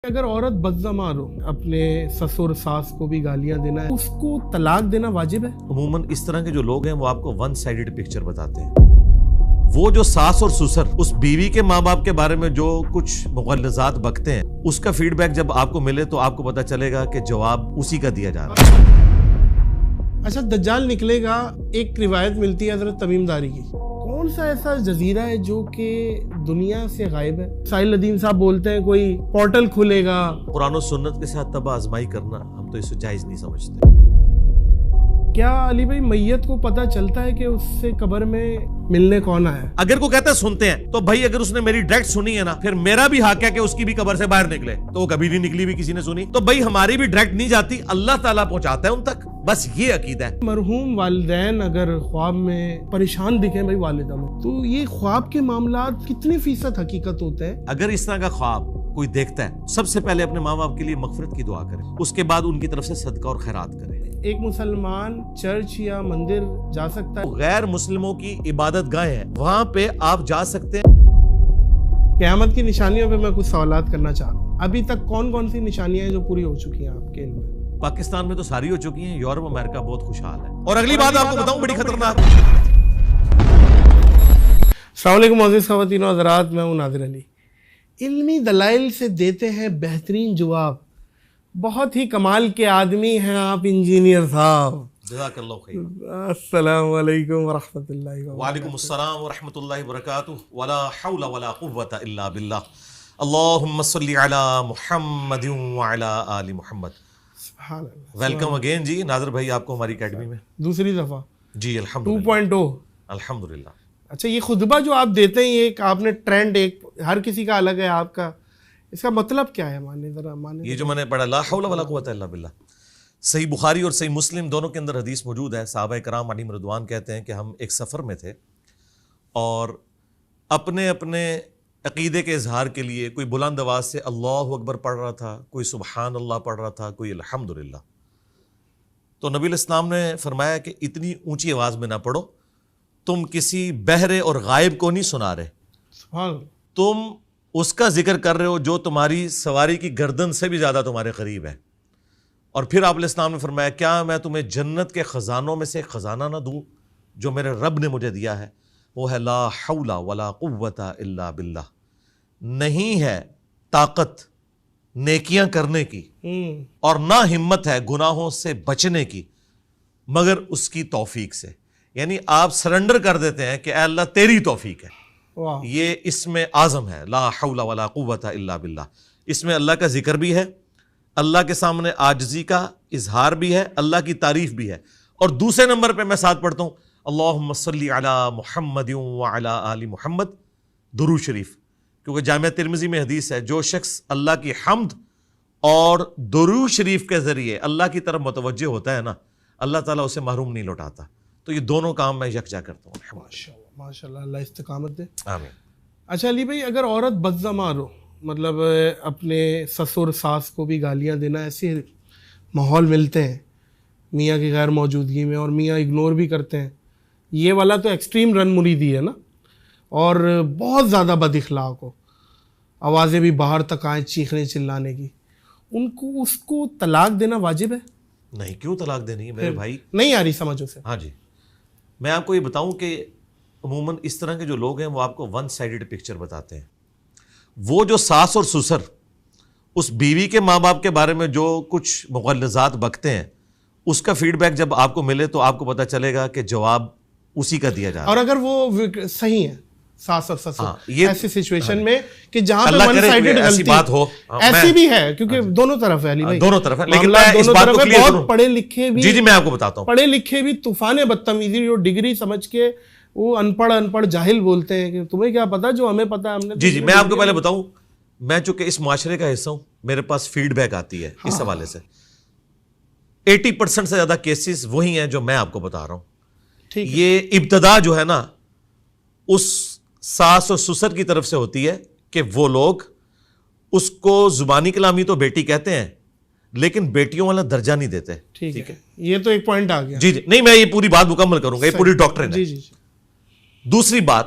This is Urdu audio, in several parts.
اگر عورت بدزمار ہو اپنے سسر ساس کو بھی گالیاں دینا ہے، اس کو طلاق دینا واجب ہے؟ عموماً اس طرح کے جو لوگ ہیں وہ آپ کو ون سائیڈڈ پکچر بتاتے ہیں۔ وہ جو ساس اور سسر اس بیوی کے ماں باپ کے بارے میں جو کچھ مغلظات بکتے ہیں، اس کا فیڈ بیک جب آپ کو ملے تو آپ کو پتا چلے گا کہ جواب اسی کا دیا جا رہا ہے۔ اچھا، دجال نکلے گا، ایک روایت ملتی ہے حضرت تمیم داری کی، کون سا ایسا جزیرہ ہے جو کہ دنیا سے غائب ہے؟ ساحل ندیم صاحب بولتے ہیں کوئی پورٹل کھلے گا۔ قرآن و سنت کے ساتھ تباہ آزمائی کرنا ہم تو اسے جائز نہیں سمجھتے۔ کیا علی بھائی میت کو پتا چلتا ہے کہ اس سے قبر میں ملنے کون آیا ہے؟ اگر کوئی کہتا ہے سنتے ہیں تو بھائی اگر اس نے میری ڈائریکٹ سنی ہے نا، پھر میرا بھی حق ہے کہ اس کی بھی قبر سے باہر نکلے۔ تو وہ کبھی نہیں نکلی بھی کسی نے سنی تو بھائی ہماری بھی ڈائریکٹ نہیں جاتی، اللہ تعالیٰ پہنچاتا ہے ان تک، بس یہ عقیدہ ہے۔ مرحوم والدین اگر خواب میں پریشان دکھیں بھائی والدہ میں، تو یہ خواب کے معاملات کتنے فیصد حقیقت ہوتے ہیں؟ اگر اس طرح کا خواب کوئی دیکھتا ہے، سب سے پہلے اپنے ماں باپ کے لیے مغفرت کی دعا کرے، اس کے بعد ان کی طرف سے صدقہ اور خیرات کرے۔ ایک مسلمان چرچ یا مندر جا سکتا ہے؟ غیر مسلموں کی عبادت گاہیں ہیں، وہاں پہ آپ جا سکتے ہیں۔ قیامت کی نشانیوں پہ میں کچھ سوالات کرنا چاہ رہا ہوں۔ ابھی تک کون کون سی نشانیاں ہیں جو پوری ہو چکی ہیں آپ کے علم میں؟ پاکستان میں تو ساری ہو چکی ہیں، یورپ امریکہ بہت خوشحال ہے۔ اور اگلی بات آپ کو بتاؤں بڑی خطرناک۔ السلام علیکم معزز خواتین و حضرات، میں ہوں ناظر علی۔ علمی دلائل سے دیتے ہیں بہترین جواب۔ بہت ہی کمال کے آدمی ہیں آپ انجینئر صاحب۔ جزاک اللہ خیر۔ السلام علیکم ورحمۃ اللہ وبرکاتہ۔ وعلیکم السلام ورحمۃ اللہ وبرکاتہ۔ ولا حول ولا قوۃ الا باللہ۔ اللہم صلی علی محمد وعلی آل محمد۔ سبحان اللہ۔ ویلکم اگین جی ناظر بھائی، آپ کو ہماری اکیڈمی میں دوسری دفعہ جی الحمدللہ 2.0۔ الحمدللہ۔ اچھا، یہ خطبہ جو آپ دیتے ہیں، یہ ایک آپ نے ٹرینڈ، ایک ہر کسی کا الگ ہے، آپ کا اس کا مطلب کیا ہے؟ یہ جو میں نے پڑھا لا حول ولا قوۃ الا باللہ، صحیح بخاری اور صحیح مسلم دونوں کے اندر حدیث موجود ہے۔ صحابہ کرام علیہم رضوان کہتے ہیں کہ ہم ایک سفر میں تھے اور اپنے اپنے عقیدے کے اظہار کے لیے کوئی بلند آواز سے اللہ اکبر پڑھ رہا تھا، کوئی سبحان اللہ پڑھ رہا تھا، کوئی الحمدللہ۔ تو نبی علیہ السلام نے فرمایا کہ اتنی اونچی آواز میں نہ پڑھو، تم کسی بہرے اور غائب کو نہیں سنا رہے، سبحان اللہ، تم اس کا ذکر کر رہے ہو جو تمہاری سواری کی گردن سے بھی زیادہ تمہارے قریب ہے۔ اور پھر آپ علیہ السلام نے فرمایا کیا میں تمہیں جنت کے خزانوں میں سے ایک خزانہ نہ دوں جو میرے رب نے مجھے دیا ہے؟ وہ ہے لا حول ولا قوۃ الا باللہ۔ نہیں ہے طاقت نیکیاں کرنے کی اور نہ ہمت ہے گناہوں سے بچنے کی مگر اس کی توفیق سے۔ یعنی آپ سرنڈر کر دیتے ہیں کہ اے اللہ تیری توفیق ہے۔ یہ اس میں اعظم ہے، لا حول ولا قوۃ الا باللہ۔ اس میں اللہ کا ذکر بھی ہے، اللہ کے سامنے عاجزی کا اظہار بھی ہے، اللہ کی تعریف بھی ہے۔ اور دوسرے نمبر پہ میں ساتھ پڑھتا ہوں اللہم صلی علی محمد وعلی آل محمد، درود شریف، کیونکہ جامعہ ترمذی میں حدیث ہے جو شخص اللہ کی حمد اور درود شریف کے ذریعے اللہ کی طرف متوجہ ہوتا ہے نا، اللہ تعالیٰ اسے محروم نہیں لوٹاتا۔ تو یہ دونوں کام میں یکجا کرتا ہوں۔ ماشاء اللہ، اللہ استقامت دے۔ آمین۔ اچھا علی بھائی، اگر عورت بدزمار ہو، مطلب اپنے سسر ساس کو بھی گالیاں دینا، ایسے ماحول ملتے ہیں میاں کی غیر موجودگی میں اور میاں اگنور بھی کرتے ہیں، یہ والا تو ایکسٹریم رن مریدی ہے نا، اور بہت زیادہ بد اخلاق ہو، آوازیں بھی باہر تک آئیں چیخنے چلانے کی، اس کو طلاق دینا واجب ہے؟ نہیں، کیوں طلاق دینی ہے میرے بھائی؟ نہیں آ رہی سمجھ اسے؟ ہاں جی، میں آپ کو یہ بتاؤں کہ عموماً اس طرح کے جو لوگ ہیں وہ آپ کو ون سائیڈڈ پکچر بتاتے ہیں۔ وہ جو ساس اور سسر اس بیوی کے ماں باپ کے بارے میں جو کچھ مغلظات بکتے ہیں، اس کا فیڈ بیک جب آپ کو ملے تو آپ کو پتا چلے گا کہ جواب اسی کا دیا جا رہا ہے۔ اور اگر وہ صحیح ہے ساس اور سسر ایسی سچویشن میں کہ جہاں پہ اللہ ون کرے سائیڈڈ ایسی بات ہو، ایسی بھی ہے، کیونکہ دونوں طرف ہے علی بھائی، دونوں طرف ہے، لیکن میں اس بات کو کلیئر کروں، بہت پڑھے لکھے بھی، جی میں آپ کو بتاتا ہوں، پڑھے لکھے بھی طوفان بدتمیزی، جو ڈگری سمجھ کے وہ ان پڑھ جاہل بولتے ہیں کہ تمہیں کیا پتا جو ہمیں پتا ہے ہم نے۔ جی میں آپ کو پہلے بتاؤں، میں چونکہ اس معاشرے کا حصہ ہوں، میرے پاس فیڈ بیک آتی ہے اس حوالے سے 80% سے زیادہ کیسز وہی ہیں جو میں آپ کو بتا رہا ہوں۔ یہ ابتدا جو ہے نا اس ساس اور سسر کی طرف سے ہوتی ہے کہ وہ لوگ اس کو زبانی کلامی تو بیٹی کہتے ہیں لیکن بیٹیوں والا درجہ نہیں دیتے۔ ٹھیک ہے، یہ تو ایک پوائنٹ آ گیا۔ جی نہیں، میں یہ پوری بات مکمل کروں گا، یہ پوری ڈاکٹرن ہے۔ جی۔ دوسری بات،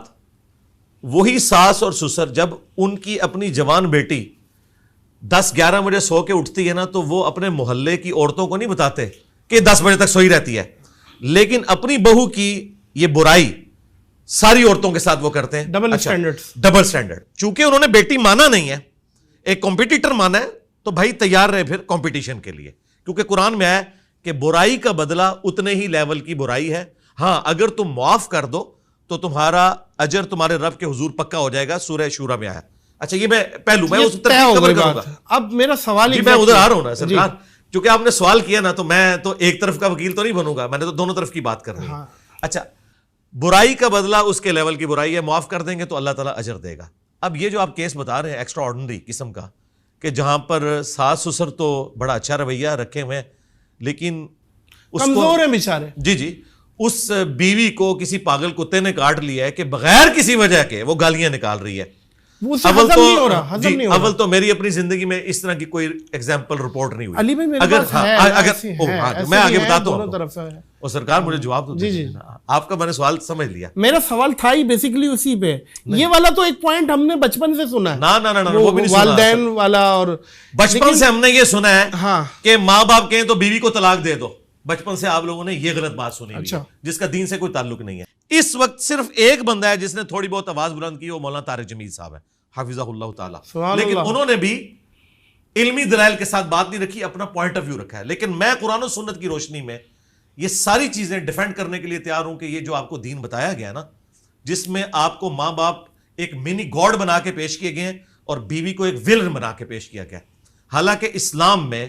وہی ساس اور سسر جب ان کی اپنی جوان بیٹی 10-11 بجے سو کے اٹھتی ہے نا تو وہ اپنے محلے کی عورتوں کو نہیں بتاتے کہ 10 بجے تک سوئی رہتی ہے، لیکن اپنی بہو کی یہ برائی ساری عورتوں کے ساتھ وہ کرتے ہیں. Double standard. Double standard. چونکہ انہوں نے بیٹی مانا نہیں ہے، ایک کمپیٹیٹر مانا ہے، تو بھائی تیار رہے پھر کمپٹیشن کے لیے، کیونکہ قرآن میں ہے کہ برائی کا بدلہ اتنے ہی لیول کی برائی ہے. ہاں اگر تم معاف کر دو تو تمہارا اجر تمہارے رب کے حضور پکا ہو جائے گا، سورہ شورہ میں آیا. اچھا یہ میں پہلو میں اس ترتیب کور کروں گا. اب میرا سوال میں ادھر آ رہا ہوں نا سرکار، چونکہ آپ نے سوال کیا نا تو میں تو ایک طرف کا وکیل تو نہیں بنوں گا، میں نے تو دونوں طرف کی بات کرنی ہے. اچھا برائی کا بدلہ اس کے لیول کی برائی ہے، معاف کر دیں گے تو اللہ تعالیٰ اجر دے گا. اب یہ جو آپ کیس بتا رہے ہیں ایکسٹرا آرڈنری قسم کا، کہ جہاں پر ساس سسر تو بڑا اچھا رویہ رکھے ہوئے ہیں لیکن کمزور ہیں بیچارے. جی اس بیوی کو کسی پاگل کتے نے کاٹ لیا ہے کہ بغیر کسی وجہ کے وہ گالیاں نکال رہی ہے. اول تو میری اپنی زندگی میں اس طرح کی کوئی ایگزامپل رپورٹ نہیں ہوئی. اگر میں آگے بتاتا ہوں اور سرکار مجھے جواب دو. آپ کا میں نے سوال سمجھ لیا. میرا سوال تھا ہی بیسیکلی اسی پہ. یہ والا تو ایک پوائنٹ ہم نے بچپن سے سنا ہے. نہ وہ بھی نہیں سنا. والدین والا اور بچپن سے ہم نے یہ سنا ہے کہ ماں باپ کہیں تو بیوی کو طلاق دے دو. بچپن سے آپ لوگوں نے یہ غلط بات سنی ہوئی ہے جس کا دین سے کوئی تعلق نہیں ہے. اس وقت صرف ایک بندہ ہے جس نے تھوڑی بہت آواز بلند کی، وہ مولانا طارق جمیل صاحب ہے حافظہ اللہ تعالی. لیکن انہوں نے بھی علمی دلائل کے ساتھ بات نہیں رکھی، اپنا پوائنٹ آف ویو رکھا ہے. لیکن میں قرآن و سنت کی روشنی میں یہ ساری چیزیں ڈیفینڈ کرنے کے لیے تیار ہوں کہ یہ جو آپ کو دین بتایا گیا نا، جس میں آپ کو ماں باپ ایک منی گاڈ بنا کے پیش کیے گئے ہیں اور بیوی کو ایک ولن بنا کے پیش کیا گیا. حالانکہ اسلام میں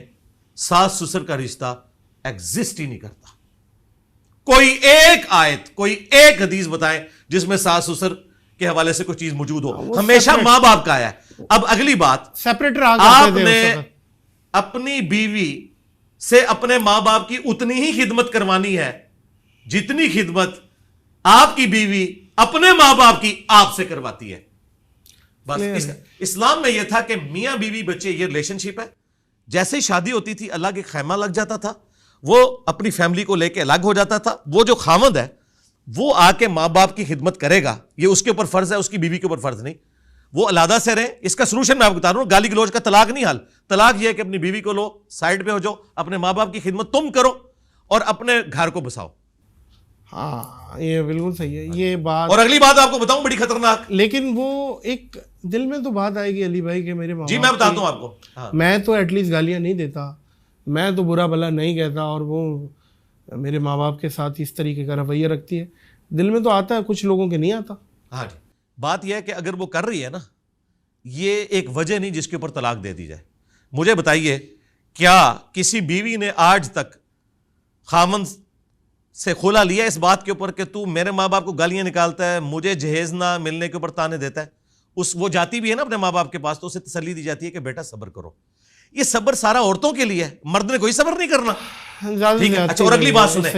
ساس سسر کا رشتہ ایگزسٹ ہی نہیں کرتا. کوئی ایک آیت، کوئی ایک حدیث بتائیں جس میں ساس سسر کے حوالے سے کوئی چیز موجود ہو. ہمیشہ ماں باپ کا ہے. اب اگلی بات، آپ نے اپنی بیوی سے اپنے ماں باپ کی اتنی ہی خدمت کروانی ہے جتنی خدمت آپ کی بیوی اپنے ماں باپ کی آپ سے کرواتی ہے. بس اسلام میں یہ تھا کہ میاں بیوی بچے یہ ریلیشن شپ ہے. جیسے ہی شادی ہوتی تھی اللہ کے خیمہ لگ جاتا تھا، وہ اپنی فیملی کو لے کے الگ ہو جاتا تھا. وہ جو خاوند ہے وہ آ کے ماں باپ کی خدمت کرے گا، یہ اس کے اوپر فرض ہے، اس کی بیوی کے اوپر فرض نہیں. وہ علیحدہ سے رہے. اس کا سلوشن میں آپ کو بتا رہا ہوں، گالی گلوچ کا طلاق نہیں حل. طلاق یہ ہے کہ اپنی بیوی کو لو، سائڈ پہ ہو جاؤ، اپنے ماں باپ کی خدمت تم کرو اور اپنے گھر کو بساؤ. ہاں یہ بالکل صحیح ہے یہ بات. اور اگلی بات آپ کو بتاؤں بڑی خطرناک، لیکن وہ ایک دل میں تو بات آئے گی علی بھائی کہ میرے ماں جی میں بتاتا ہوں آپ کو. میں تو ایٹ لیسٹ گالیاں نہیں دیتا، میں تو برا بھلا نہیں کہتا، اور وہ میرے ماں باپ کے ساتھ اس طریقے کا رویہ رکھتی ہے. دل میں تو آتا ہے، کچھ لوگوں کے نہیں آتا. ہاں جی. بات یہ ہے کہ اگر وہ کر رہی ہے نا، یہ ایک وجہ نہیں جس کے اوپر طلاق دے دی جائے. مجھے بتائیے کیا کسی بیوی نے آج تک خامن سے کھلا لیا اس بات کے اوپر کہ تو میرے ماں باپ کو گالیاں نکالتا ہے، مجھے جہیز نہ ملنے کے اوپر تانے دیتا ہے؟ وہ جاتی بھی ہے نا اپنے ماں باپ کے پاس تو اسے تسلی دی جاتی ہے کہ بیٹا صبر کرو. یہ صبر سارا عورتوں کے لیے ہے، مرد نے کوئی صبر نہیں کرنا. اچھا اور اگلی بات سنیں،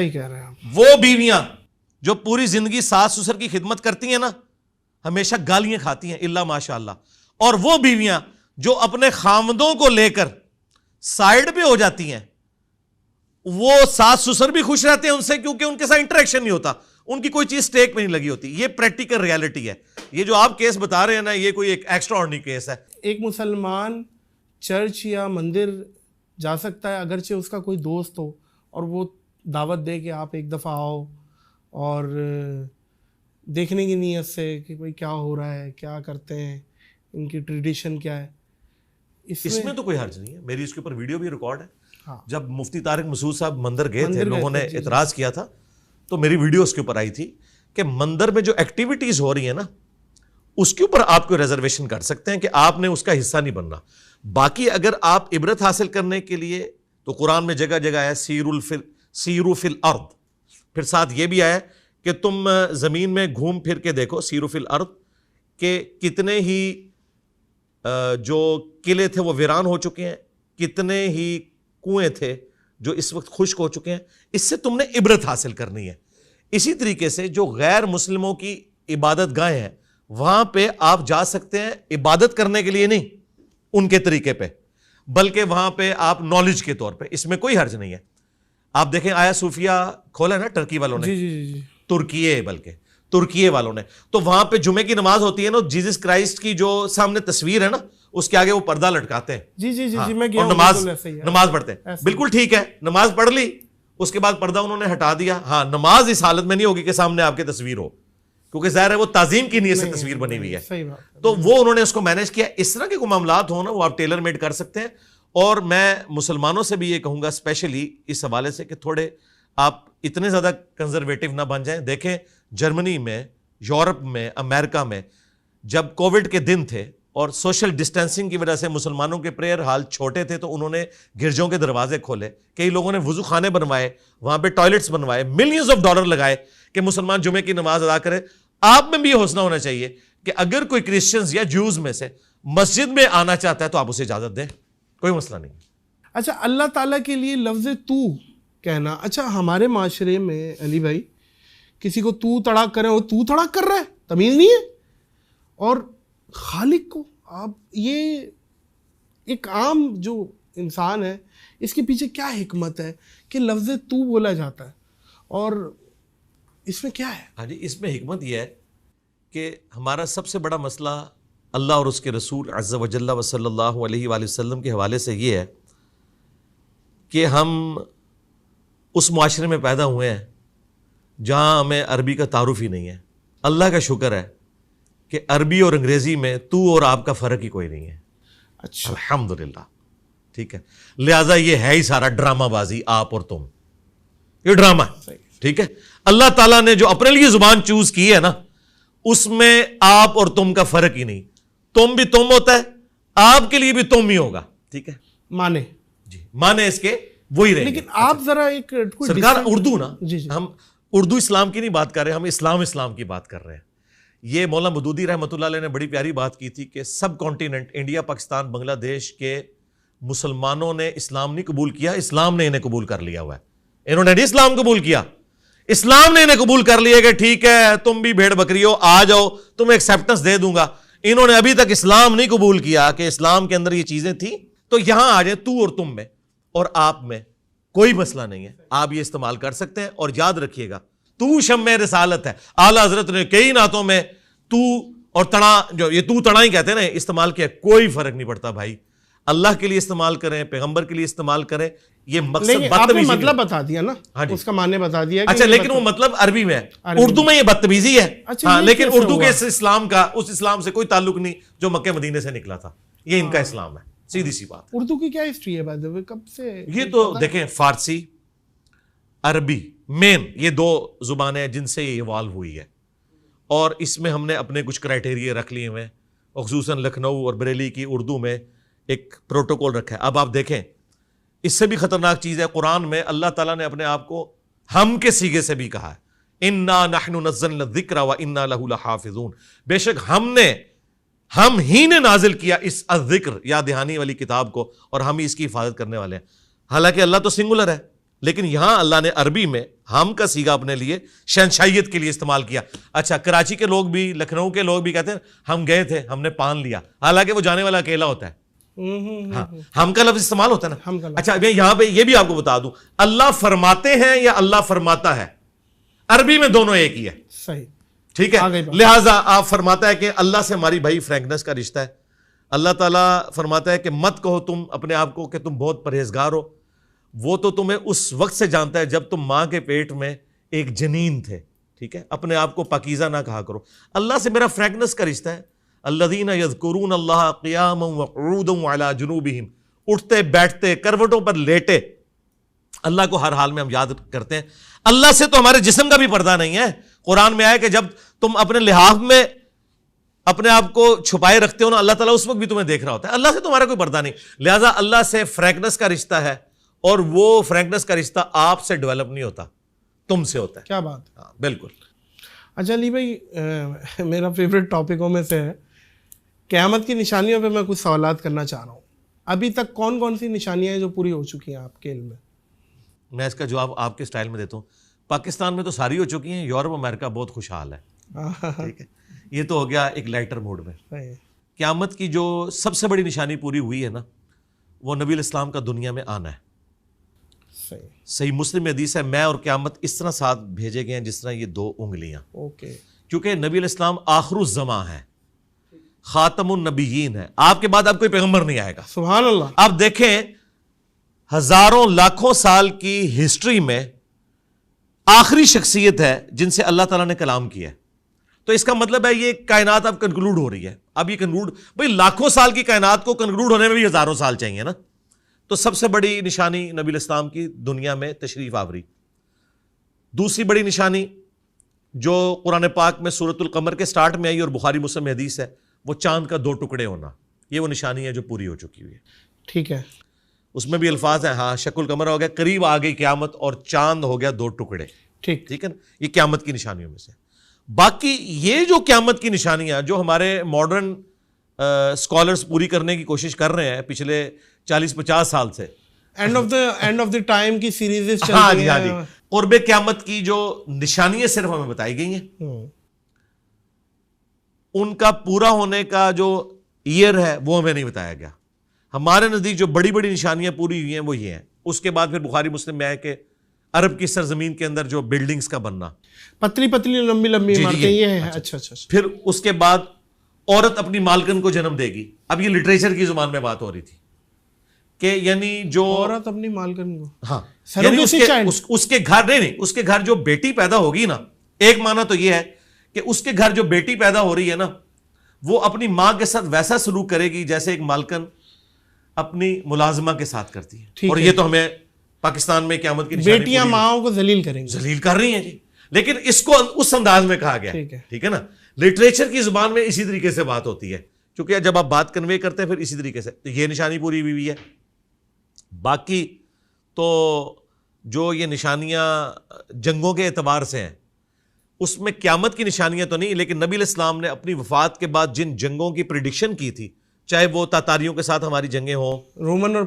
وہ بیویاں جو پوری زندگی ساس سسر کی خدمت کرتی ہیں نا، ہمیشہ گالیاں کھاتی ہیں الا ماشاء اللہ. اور وہ بیویاں جو اپنے خاوندوں کو لے کر سائیڈ پہ ہو جاتی ہیں، وہ ساس سسر بھی خوش رہتے ہیں ان سے، کیونکہ ان کے ساتھ انٹریکشن نہیں ہوتا، ان کی کوئی چیز سٹیک پہ نہیں لگی ہوتی. یہ پریکٹیکل ریالٹی ہے. یہ جو آپ کیس بتا رہے ہیں نا، یہ کوئی ایک ایکسٹرا آرڈنری کیس ہے. ایک مسلمان چرچ یا مندر جا سکتا ہے اگرچہ اس کا کوئی دوست ہو، اور وہ دعوت دے کہ آپ ایک دفعہ آؤ اور دیکھنے کی نیت سے کہ بھئی کیا ہو رہا ہے، کیا کرتے ہیں، ان کی ٹریڈیشن کیا ہے. اس میں تو کوئی حرج نہیں ہے. میری اس کے اوپر ویڈیو بھی ریکارڈ ہے. جب مفتی طارق مسعود صاحب مندر گئے تھے، لوگوں نے اعتراض کیا تھا تو میری ویڈیو اس کے اوپر آئی تھی کہ مندر میں جو ایکٹیویٹیز ہو رہی ہیں نا، اس کے اوپر آپ کو ریزرویشن کر سکتے ہیں کہ آپ نے اس کا حصہ نہیں بننا. باقی اگر آپ عبرت حاصل کرنے کے لیے، تو قرآن میں جگہ جگہ آیا سیرو فی الارض، پھر ساتھ یہ بھی آیا کہ تم زمین میں گھوم پھر کے دیکھو، سیرو فی الارض، کہ کتنے ہی جو قلعے تھے وہ ویران ہو چکے ہیں، کتنے ہی کنویں تھے جو اس وقت خشک ہو چکے ہیں. اس سے تم نے عبرت حاصل کرنی ہے. اسی طریقے سے جو غیر مسلموں کی عبادت گاہیں ہیں، وہاں پہ آپ جا سکتے ہیں عبادت کرنے کے لیے نہیں ان کے طریقے پہ، بلکہ وہاں پہ آپ نالج کے طور پہ. اس میں کوئی حرج نہیں ہے. آپ دیکھیں آیا صوفیہ کھولا ہے نا ٹرکی والوں نے، جی ترکیے والوں نے، تو وہاں پہ جمعے کی نماز ہوتی ہے نا، جیزس کرائسٹ کی جو سامنے تصویر ہے نا، اس کے آگے وہ پردہ لٹکاتے ہیں. جی جی جی ہاں. میں اور نماز پڑھتے ہیں. بالکل ٹھیک ہے, نماز پڑھ لی, اس کے بعد پردہ انہوں نے ہٹا دیا. ہاں, نماز اس حالت میں نہیں ہوگی کہ سامنے آپ کی تصویر ہو, کیونکہ ظاہر ہے وہ تعظیم کی نیت سے تصویر بنی ہوئی ہے. تو وہ انہوں نے اس کو مینیج کیا. اس طرح کے کوئی معاملات ہوں نا, وہ آپ ٹیلر میڈ کر سکتے ہیں. اور میں مسلمانوں سے بھی یہ کہوں گا اسپیشلی اس حوالے سے کہ تھوڑے آپ اتنے زیادہ کنزرویٹو نہ بن جائیں. دیکھیں جرمنی میں, یورپ میں, امریکہ میں جب کووڈ کے دن تھے اور سوشل ڈسٹینسنگ کی وجہ سے مسلمانوں کے پریئر ہال چھوٹے تھے, تو انہوں نے گرجوں کے دروازے کھولے, کئی لوگوں نے وضو خانے بنوائے, وہاں پہ ٹوائلٹس بنوائے, ملینز آف ڈالر لگائے کہ مسلمان جمعے کی نماز ادا کرے. آپ میں بھی یہ حوصلہ ہونا چاہیے کہ اگر کوئی کرسچنز یا جوز میں سے مسجد میں آنا چاہتا ہے تو آپ اسے اجازت دیں, کوئی مسئلہ نہیں. اچھا, اللہ تعالیٰ کے لیے لفظ تو کہنا, اچھا ہمارے معاشرے میں علی بھائی کسی کو تو تڑاک کریں, وہ تو تڑاک کر رہا ہے, تمیز نہیں ہے. اور خالق کو آپ, یہ ایک عام جو انسان ہے اس کے پیچھے کیا حکمت ہے کہ لفظ تو بولا جاتا ہے, اور اس میں کیا ہے؟ ہاں جی, اس میں حکمت یہ ہے کہ ہمارا سب سے بڑا مسئلہ اللہ اور اس کے رسول عز و جل و صلی اللہ علیہ وآلہ وسلم کے حوالے سے یہ ہے کہ ہم اس معاشرے میں پیدا ہوئے ہیں جہاں ہمیں عربی کا تعارف ہی نہیں ہے. اللہ کا شکر ہے کہ عربی اور انگریزی میں تو اور آپ کا فرق ہی کوئی نہیں ہے. اچھا, الحمدللہ, ٹھیک ہے. لہٰذا یہ ہے ہی سارا ڈرامہ بازی, آپ اور تم, یہ ڈرامہ ہے. ٹھیک ہے, اللہ تعالیٰ نے جو اپنے لیے زبان چوز کی ہے نا, اس میں آپ اور تم کا فرق ہی نہیں. تم بھی تم ہوتا ہے, آپ کے لیے بھی تم ہی ہوگا. ٹھیک ہے, مانے جی, مانے اس کے وہی رہیں گے. لیکن آپ ذرا ایک سرکار اردو نا, جی جی, ہم اردو اسلام کی نہیں بات کر رہے, ہم اسلام کی بات کر رہے ہیں. یہ مولانا مودودی رحمۃ اللہ علیہ نے بڑی پیاری بات کی تھی کہ سب کانٹیننٹ انڈیا, پاکستان, بنگلہ دیش کے مسلمانوں نے اسلام نہیں قبول کیا, اسلام نے انہیں قبول کر لیا ہوا ہے. انہوں نے نہیں اسلام قبول کیا, اسلام نے انہیں قبول کر لیا کہ ٹھیک ہے تم بھی بھیڑ بکری ہو, آ جاؤ, تمہیں ایکسیپٹنس دے دوں گا. انہوں نے ابھی تک اسلام نہیں قبول کیا کہ اسلام کے اندر یہ چیزیں تھیں. تو یہاں آ جائیں, تو اور تم میں اور آپ میں کوئی مسئلہ نہیں ہے, آپ یہ استعمال کر سکتے ہیں. اور یاد رکھیے گا, تو شمع رسالت ہے. اعلیٰ حضرت نے کئی نعتوں میں تو اور تڑا, جو یہ تو تڑا ہی کہتے ہیں نا, استعمال کیا, کوئی فرق نہیں پڑتا بھائی. اللہ کے لیے استعمال کریں, پیغمبر کے لیے استعمال کریں, یہ مقصد آپ نے مطلب بتا دیا نا, اس کا معنی بتا دیا. اچھا, لیکن وہ مطلب عربی میں ہے, اردو میں یہ بدتمیزی ہے. ہاں, لیکن اردو کے اسلام کا, اس اسلام سے کوئی تعلق نہیں جو مکہ مدینے سے نکلا تھا. یہ ان کا اسلام ہے, سیدھی سی بات. اردو کی کیا ہسٹری ہے بائی دی وے, کب سے؟ یہ تو دیکھیں, فارسی, عربی, مین یہ دو زبانیں ہیں جن سے یہ ایوالو ہوئی ہے. اور اس میں ہم نے اپنے کچھ کرائٹیریا رکھ لیے ہوئے ہیں, خصوصاً لکھنؤ اور بریلی کی اردو میں ایک پروٹوکول رکھا ہے. اب آپ دیکھیں, اس سے بھی خطرناک چیز ہے, قرآن میں اللہ تعالیٰ نے اپنے آپ کو ہم کے سیغے سے بھی کہا ہے, انا نحن نزلنا الذکر وانا لہ لحافظون. بے شک ہم ہی نے نازل کیا اس الذکر یا دہانی والی کتاب کو, اور ہم ہی اس کی حفاظت کرنے والے ہیں. حالانکہ اللہ تو سنگولر ہے, لیکن یہاں اللہ نے عربی میں ہم کا سیغہ اپنے لیے شہنشائیت کے لیے استعمال کیا. اچھا, کراچی کے لوگ بھی, لکھنؤ کے لوگ بھی کہتے ہیں ہم گئے تھے, ہم نے پان لیا, حالانکہ وہ جانے والا اکیلا ہوتا ہے. ہاں, ہم کا لفظ استعمال ہوتا ہے نا. اچھا, میں یہاں پہ یہ بھی آپ کو بتا دوں, اللہ فرماتے ہیں یا اللہ فرماتا ہے, عربی میں دونوں ایک ہی ہے. صحیح, ٹھیک ہے. لہٰذا آپ فرماتا ہے کہ اللہ سے ہماری بھائی فرینکنس کا رشتہ ہے. اللہ تعالیٰ فرماتا ہے کہ مت کہو تم اپنے آپ کو کہ تم بہت پرہیزگار ہو, وہ تو تمہیں اس وقت سے جانتا ہے جب تم ماں کے پیٹ میں ایک جنین تھے. ٹھیک ہے, اپنے آپ کو پاکیزہ نہ کہا کرو. اللہ سے میرا فرینکنس کا رشتہ ہے. الذین یذکرون اللہ قیاما وقعودا وعلی جنوبہم, اٹھتے بیٹھتے کروٹوں پر لیٹے اللہ کو ہر حال میں ہم یاد کرتے ہیں. اللہ سے تو ہمارے جسم کا بھی پردہ نہیں ہے. قرآن میں آیا کہ جب تم اپنے لحاف میں اپنے آپ کو چھپائے رکھتے ہو نا, اللہ تعالیٰ اس وقت بھی تمہیں دیکھ رہا ہوتا ہے. اللہ سے تمہارا کوئی پردہ نہیں. لہٰذا اللہ سے فرینکنس کا رشتہ ہے, اور وہ فرینکنس کا رشتہ آپ سے ڈیولپ نہیں ہوتا, تم سے ہوتا ہے. کیا بات. ہاں بالکل. اچھا علی بھائی, میرا فیوریٹ ٹاپکوں میں سے ہے, قیامت کی نشانیوں پہ میں کچھ سوالات کرنا چاہ رہا ہوں. ابھی تک کون کون سی نشانیاں ہیں جو پوری ہو چکی ہیں آپ کے علم میں؟ میں اس کا جواب آپ کے سٹائل میں دیتا ہوں. پاکستان میں تو ساری ہو چکی ہیں, یورپ امریکہ بہت خوشحال ہے. ٹھیک ہے, یہ تو ہو گیا ایک لائٹر موڈ میں. قیامت کی جو سب سے بڑی نشانی پوری ہوئی ہے نا, وہ نبی الاسلام کا دنیا میں آنا ہے. صحیح مسلم میں حدیث ہے, میں اور قیامت اس طرح ساتھ بھیجے گئے ہیں جس طرح یہ دو انگلیاں. اوکے, کیونکہ نبی الاسلام آخر الزمان ہے, خاتم النبیین ہے، آپ کے بعد اب کوئی پیغمبر نہیں آئے گا. سبحان اللہ. آپ دیکھیں ہزاروں لاکھوں سال کی ہسٹری میں آخری شخصیت ہے جن سے اللہ تعالیٰ نے کلام کیا ہے. تو اس کا مطلب ہے یہ کائنات اب کنکلوڈ ہو رہی ہے. اب یہ کنکلوڈ، بھئی لاکھوں سال کی کائنات کو کنکلوڈ ہونے میں بھی ہزاروں سال چاہیے نا. تو سب سے بڑی نشانی نبی الاسلام کی دنیا میں تشریف آوری. دوسری بڑی نشانی جو قرآن پاک میں سورۃ القمر کے سٹارٹ میں آئی اور بخاری مسلم میں حدیث ہے، وہ چاند کا 2 ٹکڑے ہونا. یہ وہ نشانی ہے جو پوری ہو چکی ہوئی ہے. ٹھیک ہے. اس میں بھی الفاظ ہیں، ہاں شق القمر ہو گیا، قریب آ گئی قیامت، اور چاند ہو گیا 2 ٹکڑے. ٹھیک ٹھیک ہے نا. یہ قیامت کی نشانیوں میں سے. باقی یہ جو قیامت کی نشانیاں جو ہمارے ماڈرن اسکالرس پوری کرنے کی کوشش کر رہے ہیں پچھلے 40-50 سال سے، اینڈ آف دی ٹائم کی سیریز چل ہاں رہی جی ہاں جی، ہیں. قرب قیامت کی جو نشانیاں صرف ہمیں بتائی گئی ہیں، ان کا پورا ہونے کا جو ایئر ہے وہ ہمیں نہیں بتایا گیا. ہمارے نزدیک جو بڑی بڑی نشانیاں پوری ہوئی ہیں وہ یہ ہیں. اس کے بعد پھر بخاری مسلم میں ہے کہ عرب کی سرزمین کے اندر جو بلڈنگز کا بننا، پتلی پتلی لمبی لمبی عمارتیں، یہ ہے. اچھا اچھا. پھر اس کے بعد عورت اپنی مالکن کو جنم دے گی. اب یہ لٹریچر کی زبان میں بات ہو رہی تھی کہ یعنی جو عورت اپنی مالکن کو، ہاں یعنی اس کے گھر نہیں، اس کے گھر جو بیٹی پیدا ہوگی نا، ایک معنی تو یہ ہے کہ اس کے گھر جو بیٹی پیدا ہو رہی ہے نا، وہ اپنی ماں کے ساتھ ویسا سلوک کرے گی جیسے ایک مالکن اپنی ملازمہ کے ساتھ کرتی ہے. اور یہ تو ہمیں پاکستان میں قیامت کی نشانی، بیٹیاں ماؤں کو ذلیل کریں گی، ذلیل کر رہی ہیں جی. لیکن اس کو اس انداز میں کہا گیا، ٹھیک ہے نا. لٹریچر کی زبان میں اسی طریقے سے بات ہوتی ہے، کیونکہ جب آپ بات کنوے کرتے ہیں پھر اسی طریقے سے. تو یہ نشانی پوری ہوئی ہے. باقی تو جو یہ نشانیاں جنگوں کے اعتبار سے ہیں، اس میں قیامت کی نشانیاں تو نہیں، لیکن نبی علیہ السلام نے اپنی وفات کے بعد جن جنگوں کی پریڈکشن کی تھی، چاہے وہ تاتاریوں کے ساتھ ہماری جنگیں ہوں، رومن اور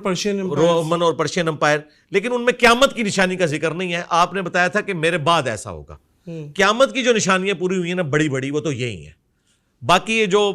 پرشین امپائر، لیکن ان میں قیامت کی نشانی کا ذکر نہیں ہے. آپ نے بتایا تھا کہ میرے بعد ایسا ہوگا. قیامت کی جو نشانیاں پوری ہوئی ہیں نا بڑی بڑی، وہ تو یہی ہیں. باقی یہ جو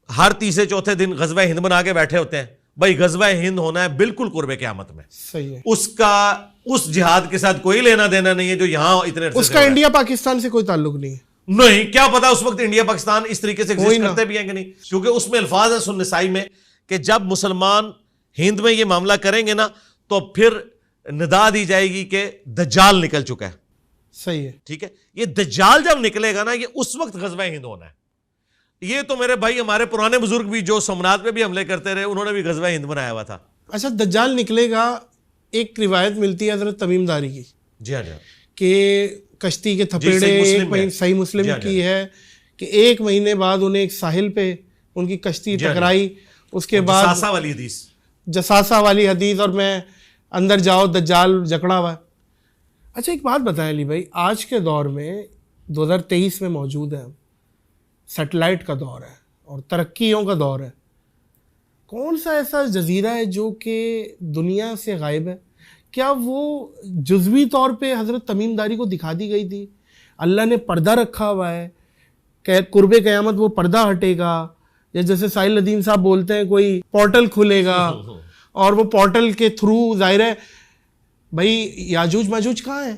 ہر تیسرے چوتھے دن غزوہ ہند بنا کے بیٹھے ہوتے ہیں، بھائی غزوہ ہند ہونا ہے بالکل قرب قیامت میں. صحیح ہے. اس کا اس جہاد کے ساتھ کوئی لینا دینا نہیں ہے جو یہاں اتنے، اس کا انڈیا پاکستان سے کوئی تعلق نہیں ہے. نہیں، کیا پتا اس وقت انڈیا پاکستان اس طریقے سے ایگزسٹ کرتے بھی ہیں کہ نہیں، کیونکہ اس میں الفاظ ہیں سنن نسائی میں کہ جب مسلمان ہند میں یہ معاملہ کریں گے نا تو پھر ندا دی جائے گی کہ دجال نکل چکا ہے. صحیح ہے. ٹھیک ہے. یہ دجال جب نکلے گا نا، یہ اس وقت غزوہ ہند ہونا ہے. یہ تو میرے بھائی ہمارے پرانے بزرگ بھی جو سومناتھ پہ بھی حملے کرتے رہے، انہوں نے بھی غزوہ ہند بنایا ہوا تھا. اچھا، دجال نکلے گا. ایک روایت ملتی ہے حضرت تمیم داری کی، جی ہاں جی، کہ کشتی کے تھپیڑے، صحیح مسلم کی ہے کہ 1 مہینے بعد انہیں ایک ساحل پہ ان کی کشتی ٹکرائی. اس کے بعد جساسا والی حدیث، اور میں اندر جاؤ دجال جکڑا ہوا. اچھا ایک بات بتائیں علی بھائی، آج کے دور میں 2023 میں موجود ہے، سیٹلائٹ کا دور ہے اور ترقیوں کا دور ہے. کون سا ایسا جزیرہ ہے جو کہ دنیا سے غائب ہے؟ کیا وہ جزوی طور پہ حضرت تمیم داری کو دکھا دی گئی تھی؟ اللہ نے پردہ رکھا ہوا ہے کہ قرب قیامت وہ پردہ ہٹے گا، یا جیسے ساحل الدین صاحب بولتے ہیں کوئی پورٹل کھلے گا، اور وہ پورٹل کے تھرو ظاہر ہے بھائی یاجوج ماجوج کہاں ہے؟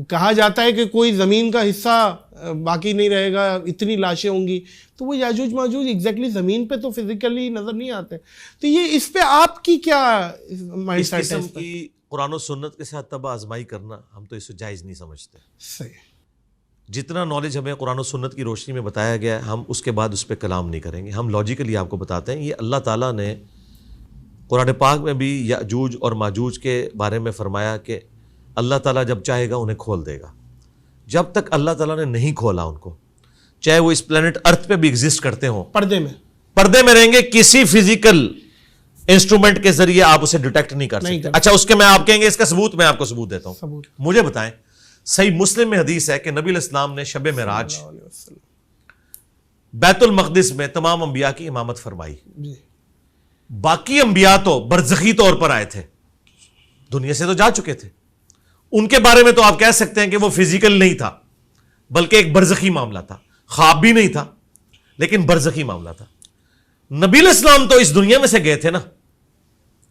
کہا جاتا ہے کہ کوئی زمین کا حصہ باقی نہیں رہے گا، اتنی لاشیں ہوں گی. تو وہ یاجوج ماجوج ایگزیکٹلی زمین پہ تو فزیکلی نظر نہیں آتے. تو یہ اس پہ آپ کی کیا مائنڈ سیٹ ہے؟ اس کی قرآن و سنت کے ساتھ تب آزمائی کرنا ہم تو اسے جائز نہیں سمجھتے. صحیح. جتنا نالج ہمیں قرآن و سنت کی روشنی میں بتایا گیا ہے، ہم اس کے بعد اس پہ کلام نہیں کریں گے. ہم لاجیکلی آپ کو بتاتے ہیں. یہ اللہ تعالیٰ نے قرآن پاک میں بھی یاجوج اور ماجوج کے بارے میں فرمایا کہ اللہ تعالیٰ جب چاہے گا انہیں کھول دے گا. جب تک اللہ تعالیٰ نے نہیں کھولا ان کو، چاہے وہ اس پلانٹ ارتھ پہ بھی ایگزسٹ کرتے ہوں، پردے میں رہیں گے، کسی فزیکل انسٹرومنٹ کے ذریعے آپ اسے ڈیٹیکٹ نہیں کر سکتے. اچھا اس کے میں آپ کہیں گے اس کا ثبوت، میں آپ کو ثبوت دیتا ہوں. مجھے بتائیں، صحیح مسلم میں حدیث ہے کہ نبی علیہ السلام نے شب معراج بیت المقدس میں تمام انبیاء کی امامت فرمائی. باقی انبیاء تو برزخی طور پر آئے تھے، دنیا سے تو جا چکے تھے. ان کے بارے میں تو آپ کہہ سکتے ہیں کہ وہ فزیکل نہیں تھا، بلکہ ایک برزخی معاملہ تھا. خواب بھی نہیں تھا لیکن برزخی معاملہ تھا. نبی علیہ السلام تو اس دنیا میں سے گئے تھے نا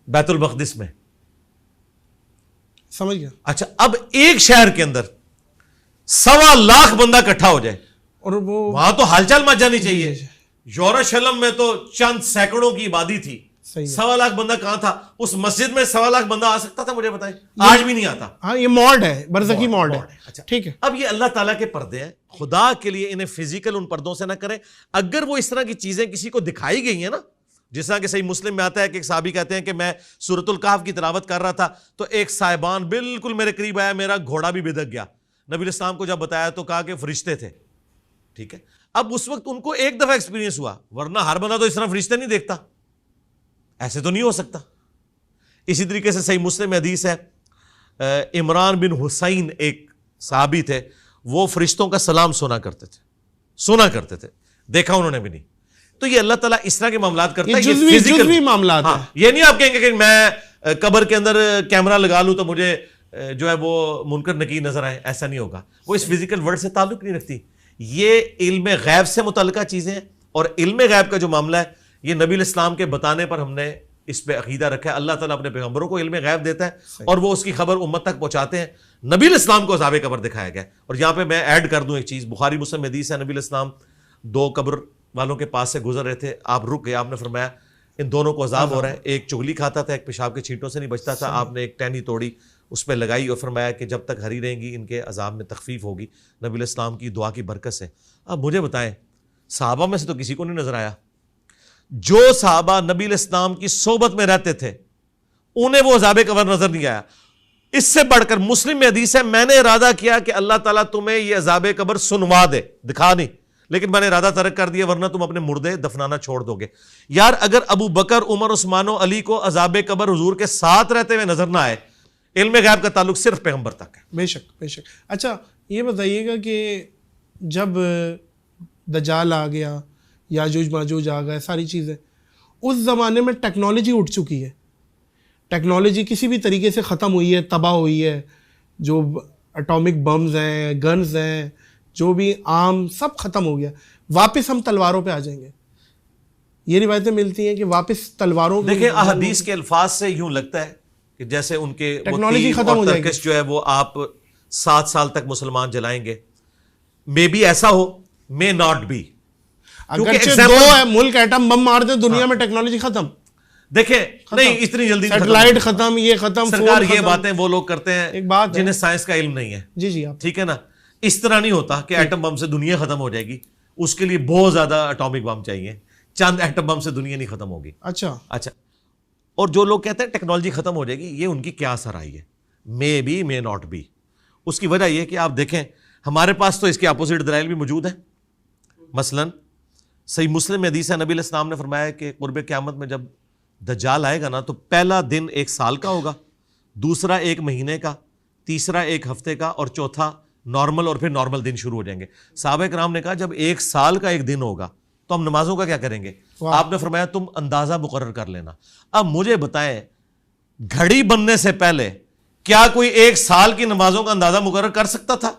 بیت المقدس میں. سمجھ گیا. اچھا اب ایک شہر کے اندر 1.25 لاکھ بندہ اکٹھا ہو جائے اور وہ وہاں تو ہال چال مچ جانی چاہیے. یروشلم میں تو چند سینکڑوں کی آبادی تھی, 1.25 لاکھ بندہ کہاں تھا؟ اس مسجد میں 1.25 لاکھ بندہ آ سکتا تھا؟ مجھے بتائیں, آج بھی نہیں آتا. ہاں یہ موڈ ہے, برزخی موڈ ہے. اچھا ٹھیک ہے, اب یہ اللہ تعالیٰ کے پردے ہیں, خدا کے لیے انہیں فزیکل ان پردوں سے نہ کریں. اگر وہ اس طرح کی چیزیں کسی کو دکھائی گئی ہیں نا, جس طرح کہ صحیح مسلم میں آتا ہے کہ ایک صحابی کہتے ہیں کہ میں سورۃ الکہف کی تلاوت کر رہا تھا تو ایک صاحبان بالکل میرے قریب آیا, میرا گھوڑا بھی بدک گیا. نبی علیہ السلام کو جب بتایا تو کہا کہ فرشتے تھے. ٹھیک ہے, اب اس وقت ان کو ایک دفعہ ایکسپیرینس ہوا, ورنہ ہر بندہ تو اس طرح فرشتے نہیں دیکھتا, ایسے تو نہیں ہو سکتا. اسی طریقے سے صحیح مسلم میں حدیث ہے, عمران بن حسین ایک صحابی تھے, وہ فرشتوں کا سلام سنا کرتے تھے, دیکھا انہوں نے بھی نہیں. تو یہ اللہ تعالیٰ اس طرح کے معاملات کرتا ہے, یہ جزوی معاملات ہیں. یہ نہیں آپ کہیں گے کہ میں قبر کے اندر کیمرہ لگا لوں تو مجھے جو ہے وہ منکر نکیر نظر آئے, ایسا نہیں ہوگا. وہ اس فزیکل ورلڈ سے تعلق نہیں رکھتی. یہ علم غیب سے متعلقہ چیزیں ہیں, اور علم غیب کا جو معاملہ ہے یہ نبی علیہ السلام کے بتانے پر ہم نے اس پہ عقیدہ رکھا ہے. اللہ تعالیٰ اپنے پیغمبروں کو علم غیب دیتا ہے اور وہ اس کی خبر امت تک پہنچاتے ہیں. نبی علیہ السلام کو عذاب قبر دکھایا گیا. اور یہاں پہ میں ایڈ کر دوں ایک چیز, بخاری مسلم حدیث ہے, نبی علیہ السلام 2 قبر والوں کے پاس سے گزر رہے تھے, آپ رک گئے, آپ نے فرمایا ان دونوں کو عذاب ہو رہا ہے, ایک چغلی کھاتا تھا, ایک پیشاب کے چھینٹوں سے نہیں بچتا تھا. آپ نے ایک ٹہنی توڑی, اس پہ لگائی اور فرمایا کہ جب تک ہری رہیں گی ان کے عذاب میں تخفیف ہوگی, نبی علیہ السلام کی دعا کی برکت سے. اب مجھے بتائیں, صحابہ میں سے تو کسی کو نہیں نظر آیا. جو صحابہ نبی علیہ السلام کی صحبت میں رہتے تھے انہیں وہ عذاب قبر نظر نہیں آیا. اس سے بڑھ کر مسلم میں حدیث ہے, میں نے ارادہ کیا کہ اللہ تعالیٰ تمہیں یہ عذاب قبر سنوا دے, دکھا نہیں, لیکن میں نے ارادہ ترک کر دیا ورنہ تم اپنے مردے دفنانا چھوڑ دو گے. یار اگر ابو بکر, عمر, عثمان و علی کو عذاب قبر حضور کے ساتھ رہتے ہوئے نظر نہ آئے, علم غیب کا تعلق صرف پیغمبر تک ہے. بے شک بے شک. اچھا یہ بتائیے گا کہ جب دجال آ گیا, یاجوج ماجوج آ گئے, ساری چیزیں, اس زمانے میں ٹیکنالوجی اٹھ چکی ہے, ٹیکنالوجی کسی بھی طریقے سے ختم ہوئی ہے, تباہ ہوئی ہے. جو اٹامک بمز ہیں, گنز ہیں, جو بھی عام سب ختم ہو گیا. واپس ہم تلواروں پہ آ جائیں گے, یہ روایتیں ملتی ہیں کہ واپس تلواروں. دیکھیں احادیث کے الفاظ سے یوں لگتا ہے کہ جیسے ان کے ٹیکنالوجی ختم ہو جائے گی, جو ہے وہ آپ 7 سال تک مسلمان جلائیں گے. مے بی ایسا ہو, مے ناٹ بی. اگرچہ 2 ملک ایٹم بم مار دیں دنیا میں, ٹیکنالوجی ختم. دیکھیں نہیں اتنی جلدی سیٹلائٹ ختم, یہ ختم. سرکار یہ باتیں وہ لوگ کرتے ہیں جنہیں سائنس کا علم نہیں ہے. جی جی آپ ٹھیک ہے نا, اس طرح نہیں ہوتا کہ ایٹم بم سے دنیا ختم ہو جائے گی. اس کے لیے بہت زیادہ اٹامک بم چاہیے, چند ایٹم بم سے دنیا نہیں ختم ہوگی. اچھا. اور جو لوگ کہتے ہیں ٹیکنالوجی ختم ہو جائے گی, یہ ان کی کیا اثر آئی ہے, may be may not be. اس کی وجہ یہ کہ آپ دیکھیں ہمارے پاس تو اس کے اپوزٹ دلائل بھی موجود ہیں. مثلاً صحیح مسلم میں حدیث ہے, نبی علیہ السلام نے فرمایا کہ قرب قیامت میں جب دجال آئے گا نا تو پہلا دن 1 سال کا ہوگا, دوسرا 1 مہینے کا, تیسرا 1 ہفتے کا, اور چوتھا نارمل, اور پھر نارمل دن شروع ہو جائیں گے. صحابہ کرام نے کہا جب 1 سال کا 1 دن ہوگا تو ہم نمازوں کا کیا کریں گے؟ آپ نے فرمایا تم اندازہ مقرر کر لینا. اب مجھے بتائیں گھڑی بننے سے پہلے کیا کوئی 1 سال کی نمازوں کا اندازہ مقرر کر سکتا تھا؟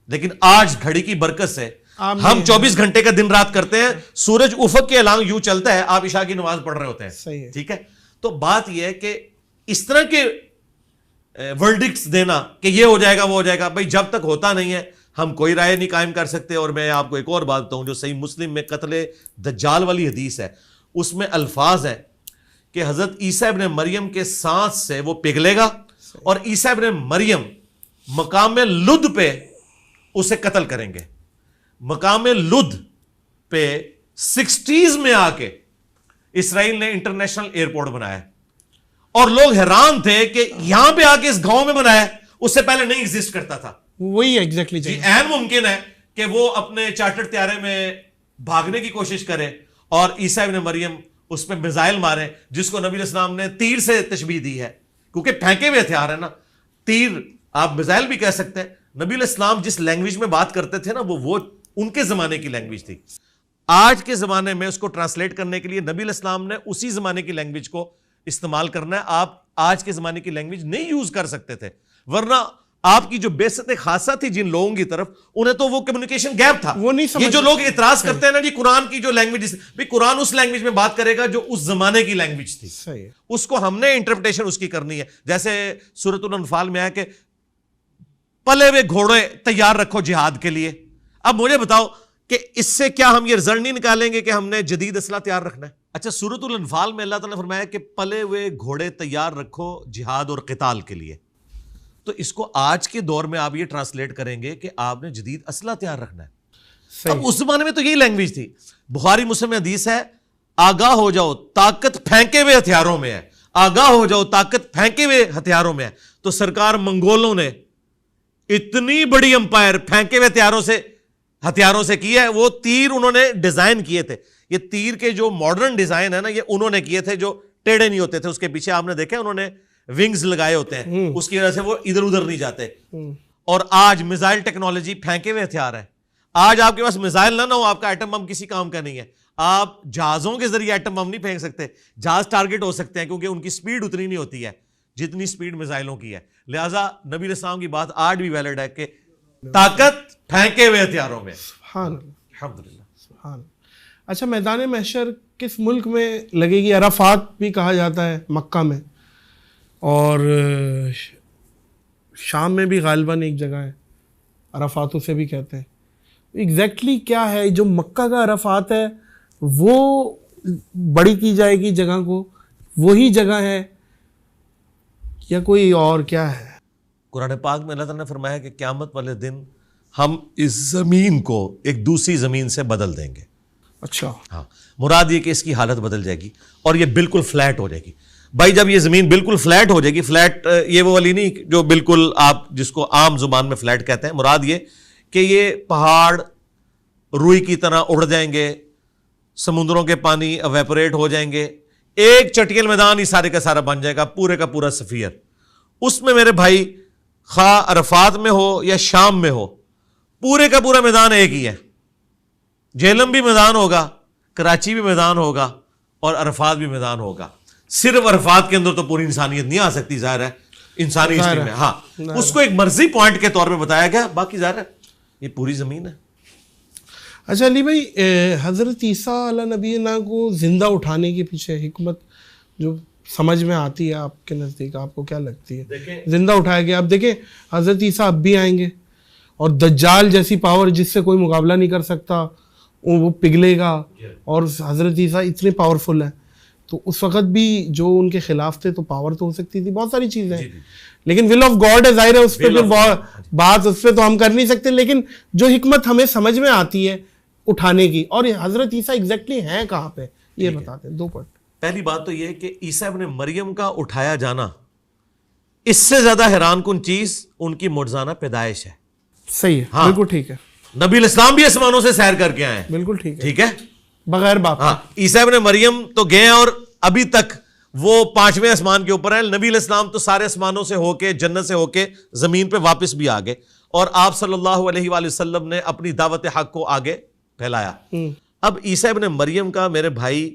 لیکن آج گھڑی کی برکت سے ہم 24 گھنٹے کا دن رات کرتے ہیں, سورج افق کے الانگ یوں چلتا ہے, آپ عشاء کی نماز پڑھ رہے ہوتے ہیں. ٹھیک ہے, تو بات یہ ہے کہ اس طرح کے ورڈکٹس دینا کہ یہ ہو جائے گا وہ ہو جائے گا, بھائی جب تک ہوتا نہیں ہے ہم کوئی رائے نہیں قائم کر سکتے. اور میں آپ کو ایک اور بات بتاؤں, جو صحیح مسلم میں قتل دجال والی حدیث ہے, اس میں الفاظ ہیں کہ حضرت عیسیٰ ابن مریم کے سانس سے وہ پگھلے گا, اور عیسیٰ ابن مریم مقام لد پہ اسے قتل کریں گے. مقام لد پہ 60s میں آ کے اسرائیل نے انٹرنیشنل ایئرپورٹ بنایا, اور لوگ حیران تھے کہ یہاں پہ آ کے اس گاؤں میں بنایا, اس سے پہلے نہیں ایگزسٹ کرتا تھا. وہی ایگزیکٹلی جی, عین ممکن ہے کہ وہ اپنے چارٹر طیارے میں بھاگنے کی کوشش کرے اور عیسیٰ ابن مریم اس پہ میزائل مارے, جس کو نبی علیہ السلام نے تیر سے تشبیہ دی ہے, کیونکہ پھینکے ہوئے ہتھیار ہے نا, تیر آپ میزائل بھی کہہ سکتے ہیں. نبی علیہ السلام جس لینگویج میں بات کرتے تھے نا, وہ ان کے زمانے کی لینگویج تھی. آج کے زمانے میں اس کو ٹرانسلیٹ کرنے کے لیے نبی علیہ السلام نے اسی زمانے کی لینگویج کو استعمال کرنا ہے. آپ آج کے زمانے کی لینگویج نہیں یوز کر سکتے تھے, ورنہ آپ کی جو بیست خاصہ تھی جن لوگوں کی طرف, انہیں تو وہ کمیونیکیشن گیپ تھا. یہ جو لوگ اعتراض کرتے ہیں نا جی قرآن کی جو لینگویج, بھی قرآن اس لینگویج میں بات کرے گا جو اس زمانے کی لینگویج تھی, اس کو ہم نے انٹرپریٹیشن اس کی کرنی ہے. جیسے سورۃ الانفال میں آیا کہ پلے ہوئے گھوڑے تیار رکھو جہاد کے لیے. اب مجھے بتاؤ کہ اس سے کیا ہم یہ رزلٹ نہیں نکالیں گے کہ ہم نے جدید اسلحہ تیار رکھنا ہے؟ اچھا، سورۃ الانفال میں اللہ تعالیٰ نے فرمایا کہ پلے ہوئے گھوڑے تیار رکھو جہاد اور قتال کے لیے. تو اس کو آج کے دور میں آپ یہ ٹرانسلیٹ کریں گے کہ آپ نے جدید اسلحہ تیار رکھنا ہے. اب اس زمانے میں تو یہی لینگویج تھی. بخاری مسلم میں حدیث ہے، آگاہ ہو جاؤ طاقت پھینکے ہوئے ہتھیاروں میں ہے، آگاہ ہو جاؤ طاقت پھینکے ہوئے ہتھیاروں میں ہے. تو سرکار منگولوں نے اتنی بڑی امپائر پھینکے ہوئے ہتھیاروں سے کی ہے. وہ تیر انہوں نے ڈیزائن کیے تھے. یہ تیر کے جو ماڈرن ڈیزائن ہے نا، یہ انہوں نے کیے تھے، جو ٹیڑھے نہیں ہوتے تھے. اس کے پیچھے آپ نے دیکھا انہوں نے ونگز لگائے ہوتے ہیں، اس کی وجہ سے وہ ادھر ادھر نہیں جاتے. اور آج میزائل ٹیکنالوجی پھینکے ہوئے ہتھیار ہے. آج آپ کے پاس میزائل نہ ہو، آپ کا ایٹم بم کسی کام کا نہیں ہے. آپ جہازوں کے ذریعے ایٹم بم نہیں پھینک سکتے. جہاز ٹارگٹ ہو سکتے ہیں کیونکہ ان کی سپیڈ اتنی نہیں ہوتی ہے جتنی سپیڈ میزائلوں کی ہے. لہٰذا نبی علیہ السلام کی بات آج بھی ویلڈ ہے کہ طاقت پھینکے ہوئے ہتھیاروں میں. سبحان اللہ، الحمدللہ. سبحان اللہ. اچھا، میدان محشر کس ملک میں لگے گی؟ عرفات بھی کہا جاتا ہے مکہ میں، اور شام میں بھی غالباً ایک جگہ ہے عرفاتوں سے بھی کہتے ہیں. ایگزیکٹلی کیا ہے جو مکہ کا عرفات ہے وہ بڑی کی جائے گی جگہ کو، وہی جگہ ہے یا کوئی اور کیا ہے؟ قرآن پاک میں اللہ تعالیٰ نے فرمایا کہ قیامت والے دن ہم اس زمین کو ایک دوسری زمین سے بدل دیں گے. اچھا، ہاں، مراد یہ کہ اس کی حالت بدل جائے گی اور یہ بالکل فلیٹ ہو جائے گی. بھائی جب یہ زمین بالکل فلیٹ ہو جائے گی، فلیٹ یہ وہ والی نہیں جو بالکل آپ جس کو عام زبان میں فلیٹ کہتے ہیں، مراد یہ کہ یہ پہاڑ روئی کی طرح اڑ جائیں گے، سمندروں کے پانی ایویپوریٹ ہو جائیں گے، ایک چٹیل میدان ہی سارے کا سارا بن جائے گا، پورے کا پورا سفیر. اس میں میرے بھائی خواہ عرفات میں ہو یا شام میں ہو، پورے کا پورا میدان ایک ہی ہے. جہلم بھی میدان ہوگا، کراچی بھی میدان ہوگا اور عرفات بھی میدان ہوگا. صرف عرفات کے اندر تو پوری انسانیت نہیں آ سکتی، ظاہر ہے انسانی ہسٹری میں. ہاں، اس کو ایک مرضی پوائنٹ کے طور پہ بتایا گیا، باقی ظاہر ہے یہ پوری زمین ہے. اچھا علی بھائی، حضرت عیسیٰ علیہ نبی کو زندہ اٹھانے کے پیچھے حکمت جو سمجھ میں آتی ہے آپ کے نزدیک، آپ کو کیا لگتی ہے؟ زندہ اٹھایا گیا، اب دیکھیں حضرت عیسیٰ اب بھی آئیں گے اور دجال جیسی پاور جس سے کوئی مقابلہ نہیں کر سکتا وہ پگھلے گا، اور حضرت عیسیٰ اتنے پاورفل ہیں. تو اس وقت بھی جو ان کے خلاف تھے تو پاور تو ہو سکتی تھی، بہت ساری چیزیں ہیں، لیکن ول آف گاڈ ہے، ظاہر ہے اس پہ بات اس پہ تو ہم کر نہیں سکتے. لیکن جو حکمت ہمیں سمجھ میں آتی ہے اٹھانے کی، اور حضرت عیسیٰ ایگزیکٹلی ہیں کہاں پہ، یہ بتاتے ہیں. 2 پوائنٹ. پہلی بات تو یہ ہے کہ عیسیٰ ابن مریم کا اٹھایا جانا اس سے زیادہ حیران کن چیز ان کی معجزانہ پیدائش ہے. صحیح ہے، بالکل ٹھیک ہے. نبی الاسلام بھی آسمانوں سے سیر کر کے آئے ہیں، بالکل ٹھیک ہے، ٹھیک ہے، بغیر باپ. ہاں، عیسیٰ ابن مریم تو گئے اور ابھی تک وہ 5ویں آسمان کے اوپر ہیں. نبی علیہ السلام تو سارے آسمانوں سے ہو کے، جنت سے ہو کے زمین پہ واپس بھی آ گئے، اور آپ صلی اللہ علیہ وآلہ وسلم نے اپنی دعوت حق کو آگے پھیلایا. اب عیسیٰ ابن مریم کا میرے بھائی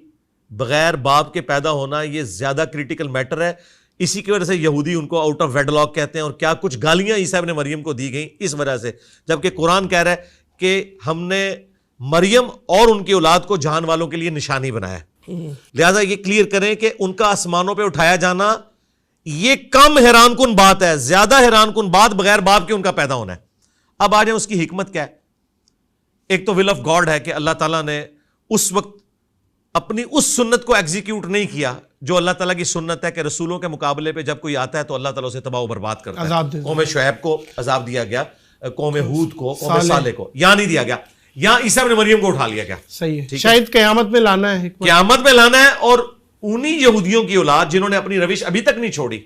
بغیر باپ کے پیدا ہونا یہ زیادہ کریٹیکل میٹر ہے. اسی کی وجہ سے یہودی ان کو آؤٹ آف ویڈلاک کہتے ہیں، اور کیا کچھ گالیاں عیسیٰ ابن مریم کو دی گئیں اس وجہ سے، جبکہ قرآن کہہ رہا ہے کہ ہم نے مریم اور ان کی اولاد کو جہان والوں کے لیے نشانی بنایا. لہذا یہ کلیئر کریں کہ ان کا آسمانوں پہ اٹھایا جانا یہ کم حیران کن بات ہے، زیادہ حیران کن بات بغیر باپ کے ان کا پیدا ہونا ہے. اب آ جائیں اس کی حکمت کیا ہے. ایک تو ول آف گاڈ ہے کہ اللہ تعالیٰ نے اس وقت اپنی اس سنت کو ایگزیکیوٹ نہیں کیا جو اللہ تعالیٰ کی سنت ہے کہ رسولوں کے مقابلے پہ جب کوئی آتا ہے تو اللہ تعالیٰ اسے تباہ و برباد کرتا ہے. قوم شعیب کو عذاب دیا گیا، قوم ہود کو، قوم صالح کو یہاں نہیں دیا گیا، یہاں عیسیٰ ابن مریم کو اٹھا لیا گیا. صحیح ہے، شاید قیامت میں لانا ہے، قیامت میں لانا ہے. اور انہی یہودیوں کی اولاد جنہوں نے اپنی روش ابھی تک نہیں چھوڑی،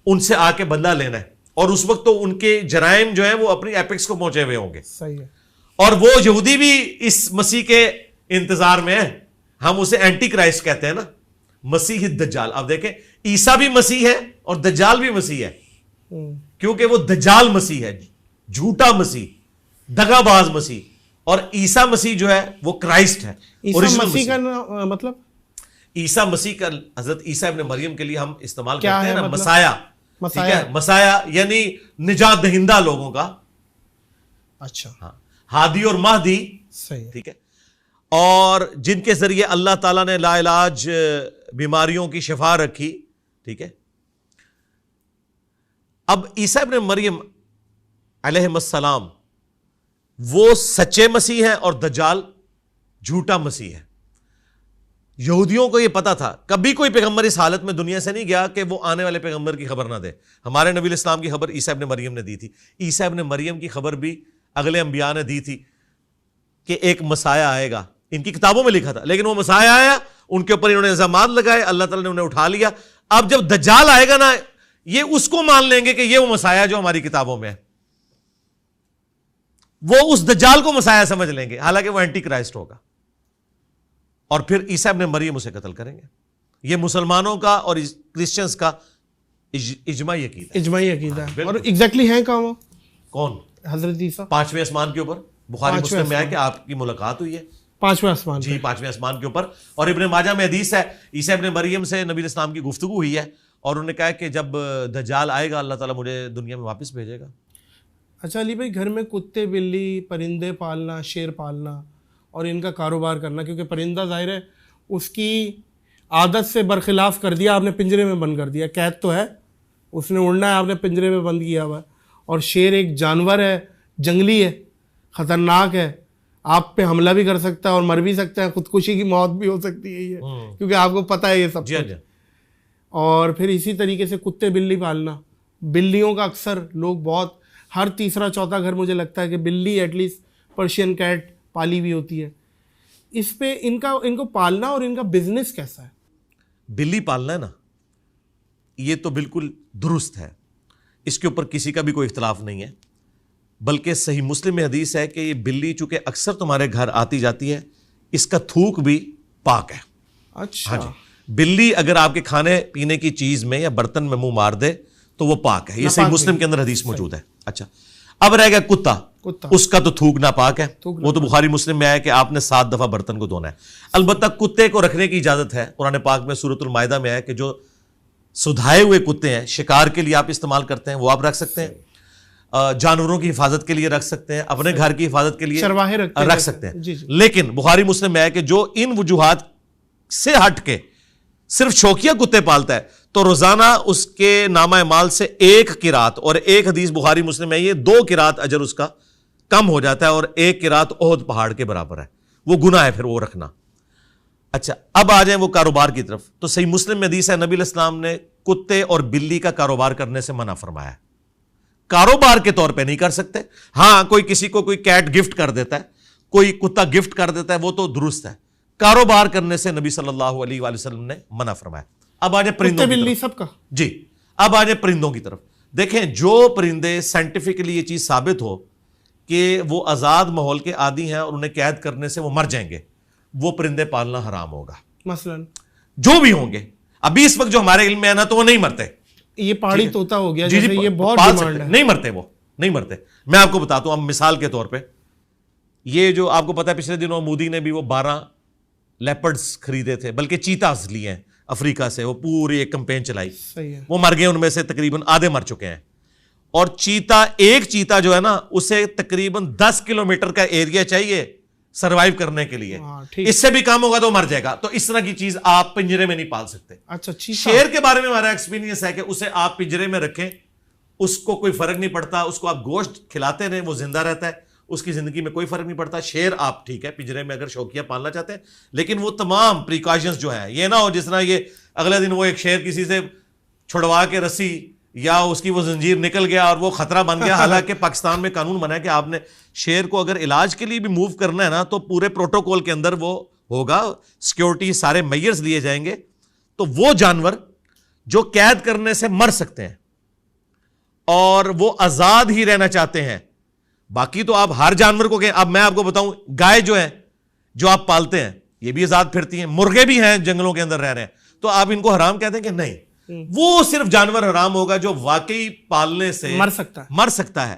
ان سے آ کے بدلہ لینا ہے. اور اس وقت تو ان کے جرائم جو ہیں وہ اپنی ایپکس کو پہنچے ہوئے ہوں گے. صحیح ہے. اور وہ یہودی بھی اس مسیح کے انتظار میں ہیں. ہم اسے اینٹی کرائسٹ کہتے ہیں نا، مسیح الدجال. اب دیکھیں عیسیٰ بھی مسیح ہے اور دجال بھی مسیح ہے، کیونکہ وہ دجال مسیح ہے، جھوٹا مسیح، دغا باز مسیح. اور عیسیٰ مسیح جو ہے وہ کرائسٹ ہے. عیسیٰ مسیح کا مطلب، عیسیٰ مسیح کا حضرت عیسیٰ ابن مریم کے لیے ہم استعمال کرتے ہیں نا مسایا. ٹھیک ہے، مسایا یعنی نجات دہندہ لوگوں کا. اچھا، ہاں، ہادی اور مہدی. صحیح، ٹھیک ہے. اور جن کے ذریعے اللہ تعالیٰ نے لا علاج بیماریوں کی شفا رکھی. ٹھیک ہے. اب عیسیٰ ابن مریم علیہ السلام وہ سچے مسیح ہیں اور دجال جھوٹا مسیح ہے. یہودیوں کو یہ پتا تھا, کبھی کوئی پیغمبر اس حالت میں دنیا سے نہیں گیا کہ وہ آنے والے پیغمبر کی خبر نہ دے. ہمارے نبی الاسلام کی خبر عیسیٰ ابن مریم نے دی تھی, عیسیٰ ابن مریم کی خبر بھی اگلے انبیاء نے دی تھی کہ ایک مسیح آئے گا, ان کی کتابوں میں لکھا تھا, لیکن وہ مسیح آیا, ان کے اوپر انہوں نے الزامات لگائے, اللہ تعالیٰ نے انہیں اٹھا لیا. اب جب دجال آئے گا نا, یہ اس کو مان لیں گے کہ یہ وہ مسیح جو ہماری کتابوں میں ہے, وہ اس دجال کو مسیح سمجھ لیں گے, حالانکہ وہ اینٹی کرائسٹ ہوگا, اور پھر عیسیٰ ابن مریم اسے قتل کریں گے. یہ مسلمانوں کا اور کرسچنز کا اجماعی عقیدہ ہے. اور ایگزیکٹلی ہیں کہاں وہ, کون؟ حضرت عیسیٰ 5ویں آسمان کے اوپر. بخاری مسلم میں ہے کہ آپ کی ملاقات ہوئی ہے 5ویں آسمان, جی 5ویں آسمان کے اوپر. اور ابن ماجہ میں حدیث ہے, عیسیٰ ابن مریم سے نبی الاسلام کی گفتگو ہوئی ہے, اور انہوں نے کہا کہ جب دجال آئے گا اللہ تعالیٰ مجھے دنیا میں واپس بھیجے گا. اچھا علی بھائی, گھر میں کتے بلی پرندے پالنا, شیر پالنا اور ان کا کاروبار کرنا, کیونکہ پرندہ ظاہر ہے اس کی عادت سے برخلاف کر دیا آپ نے, پنجرے میں بند کر دیا, قید تو ہے, اس نے اڑنا ہے, آپ نے پنجرے میں بند کیا ہوا ہے. اور شیر ایک جانور ہے, جنگلی ہے, خطرناک ہے, آپ پہ حملہ بھی کر سکتا ہے اور مر بھی سکتا ہے, خودکشی کی موت بھی ہو سکتی ہے یہ, کیونکہ آپ کو پتہ ہے یہ سب کچھ. اور پھر اسی طریقے سے کتے بلی پالنا, بلیوں کا اکثر لوگ بہت, ہر تیسرا چوتھا گھر مجھے لگتا ہے کہ بلی ایٹ لیسٹ پرشین کیٹ پالی ہوئی ہوتی ہے. اس پہ ان کو پالنا اور ان کا بزنس کیسا ہے؟ بلی پالنا ہے نا, یہ تو بالکل درست ہے, اس کے اوپر کسی کا بھی کوئی اختلاف نہیں ہے, بلکہ صحیح مسلم میں حدیث ہے کہ یہ بلی چونکہ اکثر تمہارے گھر آتی جاتی ہے, اس کا تھوک بھی پاک ہے. اچھا. ہاں جی, بلی اگر آپ کے کھانے پینے کی چیز میں یا برتن میں منہ مار دے تو وہ پاک ہے, یہ صحیح مسلم کے اندر حدیث موجود ہے. اچھا, اب رہ گیا کتا, اس کا تو تھوک ناپاک ہے, وہ تو بخاری مسلم میں ہے کہ آپ نے 7 دفعہ برتن کو دھونا ہے. البتہ کتے کو رکھنے کی اجازت ہے, قرآن پاک میں سورۃ المائدہ میں ہے کہ جو سدھائے ہوئے کتے ہیں, شکار کے لیے آپ استعمال کرتے ہیں, وہ آپ رکھ سکتے ہیں, جانوروں کی حفاظت کے لیے رکھ سکتے ہیں, اپنے گھر کی حفاظت کے لیے رکھ سکتے ہیں. لیکن بخاری مسلم میں ہے کہ جو ان وجوہات سے ہٹ کے صرف شوقیہ کتے پالتا ہے تو روزانہ اس کے نامہ اعمال سے 1 قرات, اور ایک حدیث بخاری مسلم میں یہ 2 قرات اجر اس کا کم ہو جاتا ہے, اور 1 قرات احد پہاڑ کے برابر ہے, وہ گناہ ہے پھر وہ رکھنا. اچھا, اب آ جائیں وہ کاروبار کی طرف, تو صحیح مسلم میں حدیث ہے نبی الاسلام نے کتے اور بلی کا کاروبار کرنے سے منع فرمایا ہے. کاروبار کے طور پہ نہیں کر سکتے, ہاں کوئی کسی کو کوئی کیٹ گفٹ کر دیتا ہے, کوئی کتا گفٹ کر دیتا ہے, وہ تو درست ہے. کاروبار کرنے سے نبی صلی اللہ علیہ وآلہ وسلم نے منع فرمایا. اب آ جائیں پرندوں کی طرف. سب کا جی, اب آ جائیں پرندوں کی طرف. دیکھیں, جو پرندے سائنٹیفکلی یہ چیز ثابت ہو کہ وہ آزاد ماحول کے عادی ہیں اور انہیں قید کرنے سے وہ مر جائیں گے, وہ پرندے پالنا حرام ہوگا. مثلا جو بھی ہوں گے, ابھی اس وقت جو ہمارے علم میں ہے نا, تو وہ نہیں مرتے. یہ پہاڑی طوطا ہو گیا, جی جی, یہ بہت ڈیمانڈ ہے. نہیں مرتے, وہ نہیں مرتے. میں آپ کو بتاتا ہوں, اب مثال کے طور پہ, یہ جو آپ کو پتا ہے پچھلے دنوں مودی نے بھی وہ 12 لیپرڈز خریدے تھے, بلکہ چیتاز لیے ہیں افریقہ سے, وہ پوری ایک کمپین چلائی, وہ مر گئے, ان میں سے تقریباً آدھے مر چکے ہیں. اور ایک چیتا جو ہے نا, اسے تقریباً 10 کلومیٹر کا ایریا چاہیے سروائیو کرنے کے لیے, اس سے بھی کام ہوگا تو مر جائے گا. تو اس طرح کی چیز آپ پنجرے میں نہیں پال سکتے. اچھا, شیر کے بارے میں ہمارا ایکسپیرینس ہے کہ اسے آپ پنجرے میں رکھیں, اس کو کوئی فرق نہیں پڑتا, اس کو آپ گوشت کھلاتے رہیں, وہ زندہ رہتا ہے, اس کی زندگی میں کوئی فرق نہیں پڑتا. شیر آپ ٹھیک ہے پنجرے میں اگر شوقیہ پالنا چاہتے ہیں, لیکن وہ تمام پریکاشنز جو ہیں, یہ نہ ہو جس طرح یہ اگلے دن وہ ایک شیر کسی سے چھڑوا کے رسی یا اس کی وہ زنجیر نکل گیا اور وہ خطرہ بن گیا. حالانکہ پاکستان میں قانون بنا ہے کہ آپ نے شیر کو اگر علاج کے لیے بھی موو کرنا ہے نا, تو پورے پروٹوکول کے اندر وہ ہوگا, سیکیورٹی سارے میئرز لیے جائیں گے. تو وہ جانور جو قید کرنے سے مر سکتے ہیں اور وہ آزاد ہی رہنا چاہتے ہیں, باقی تو آپ ہر جانور کو کہیں. اب میں آپ کو بتاؤں, گائے جو ہے جو آپ پالتے ہیں یہ بھی آزاد پھرتی ہیں, مرغے بھی ہیں جنگلوں کے اندر رہ رہے ہیں, تو آپ ان کو حرام کہتے ہیں کہ نہیں, وہ صرف جانور حرام ہوگا جو واقعی پالنے سے مر سکتا ہے.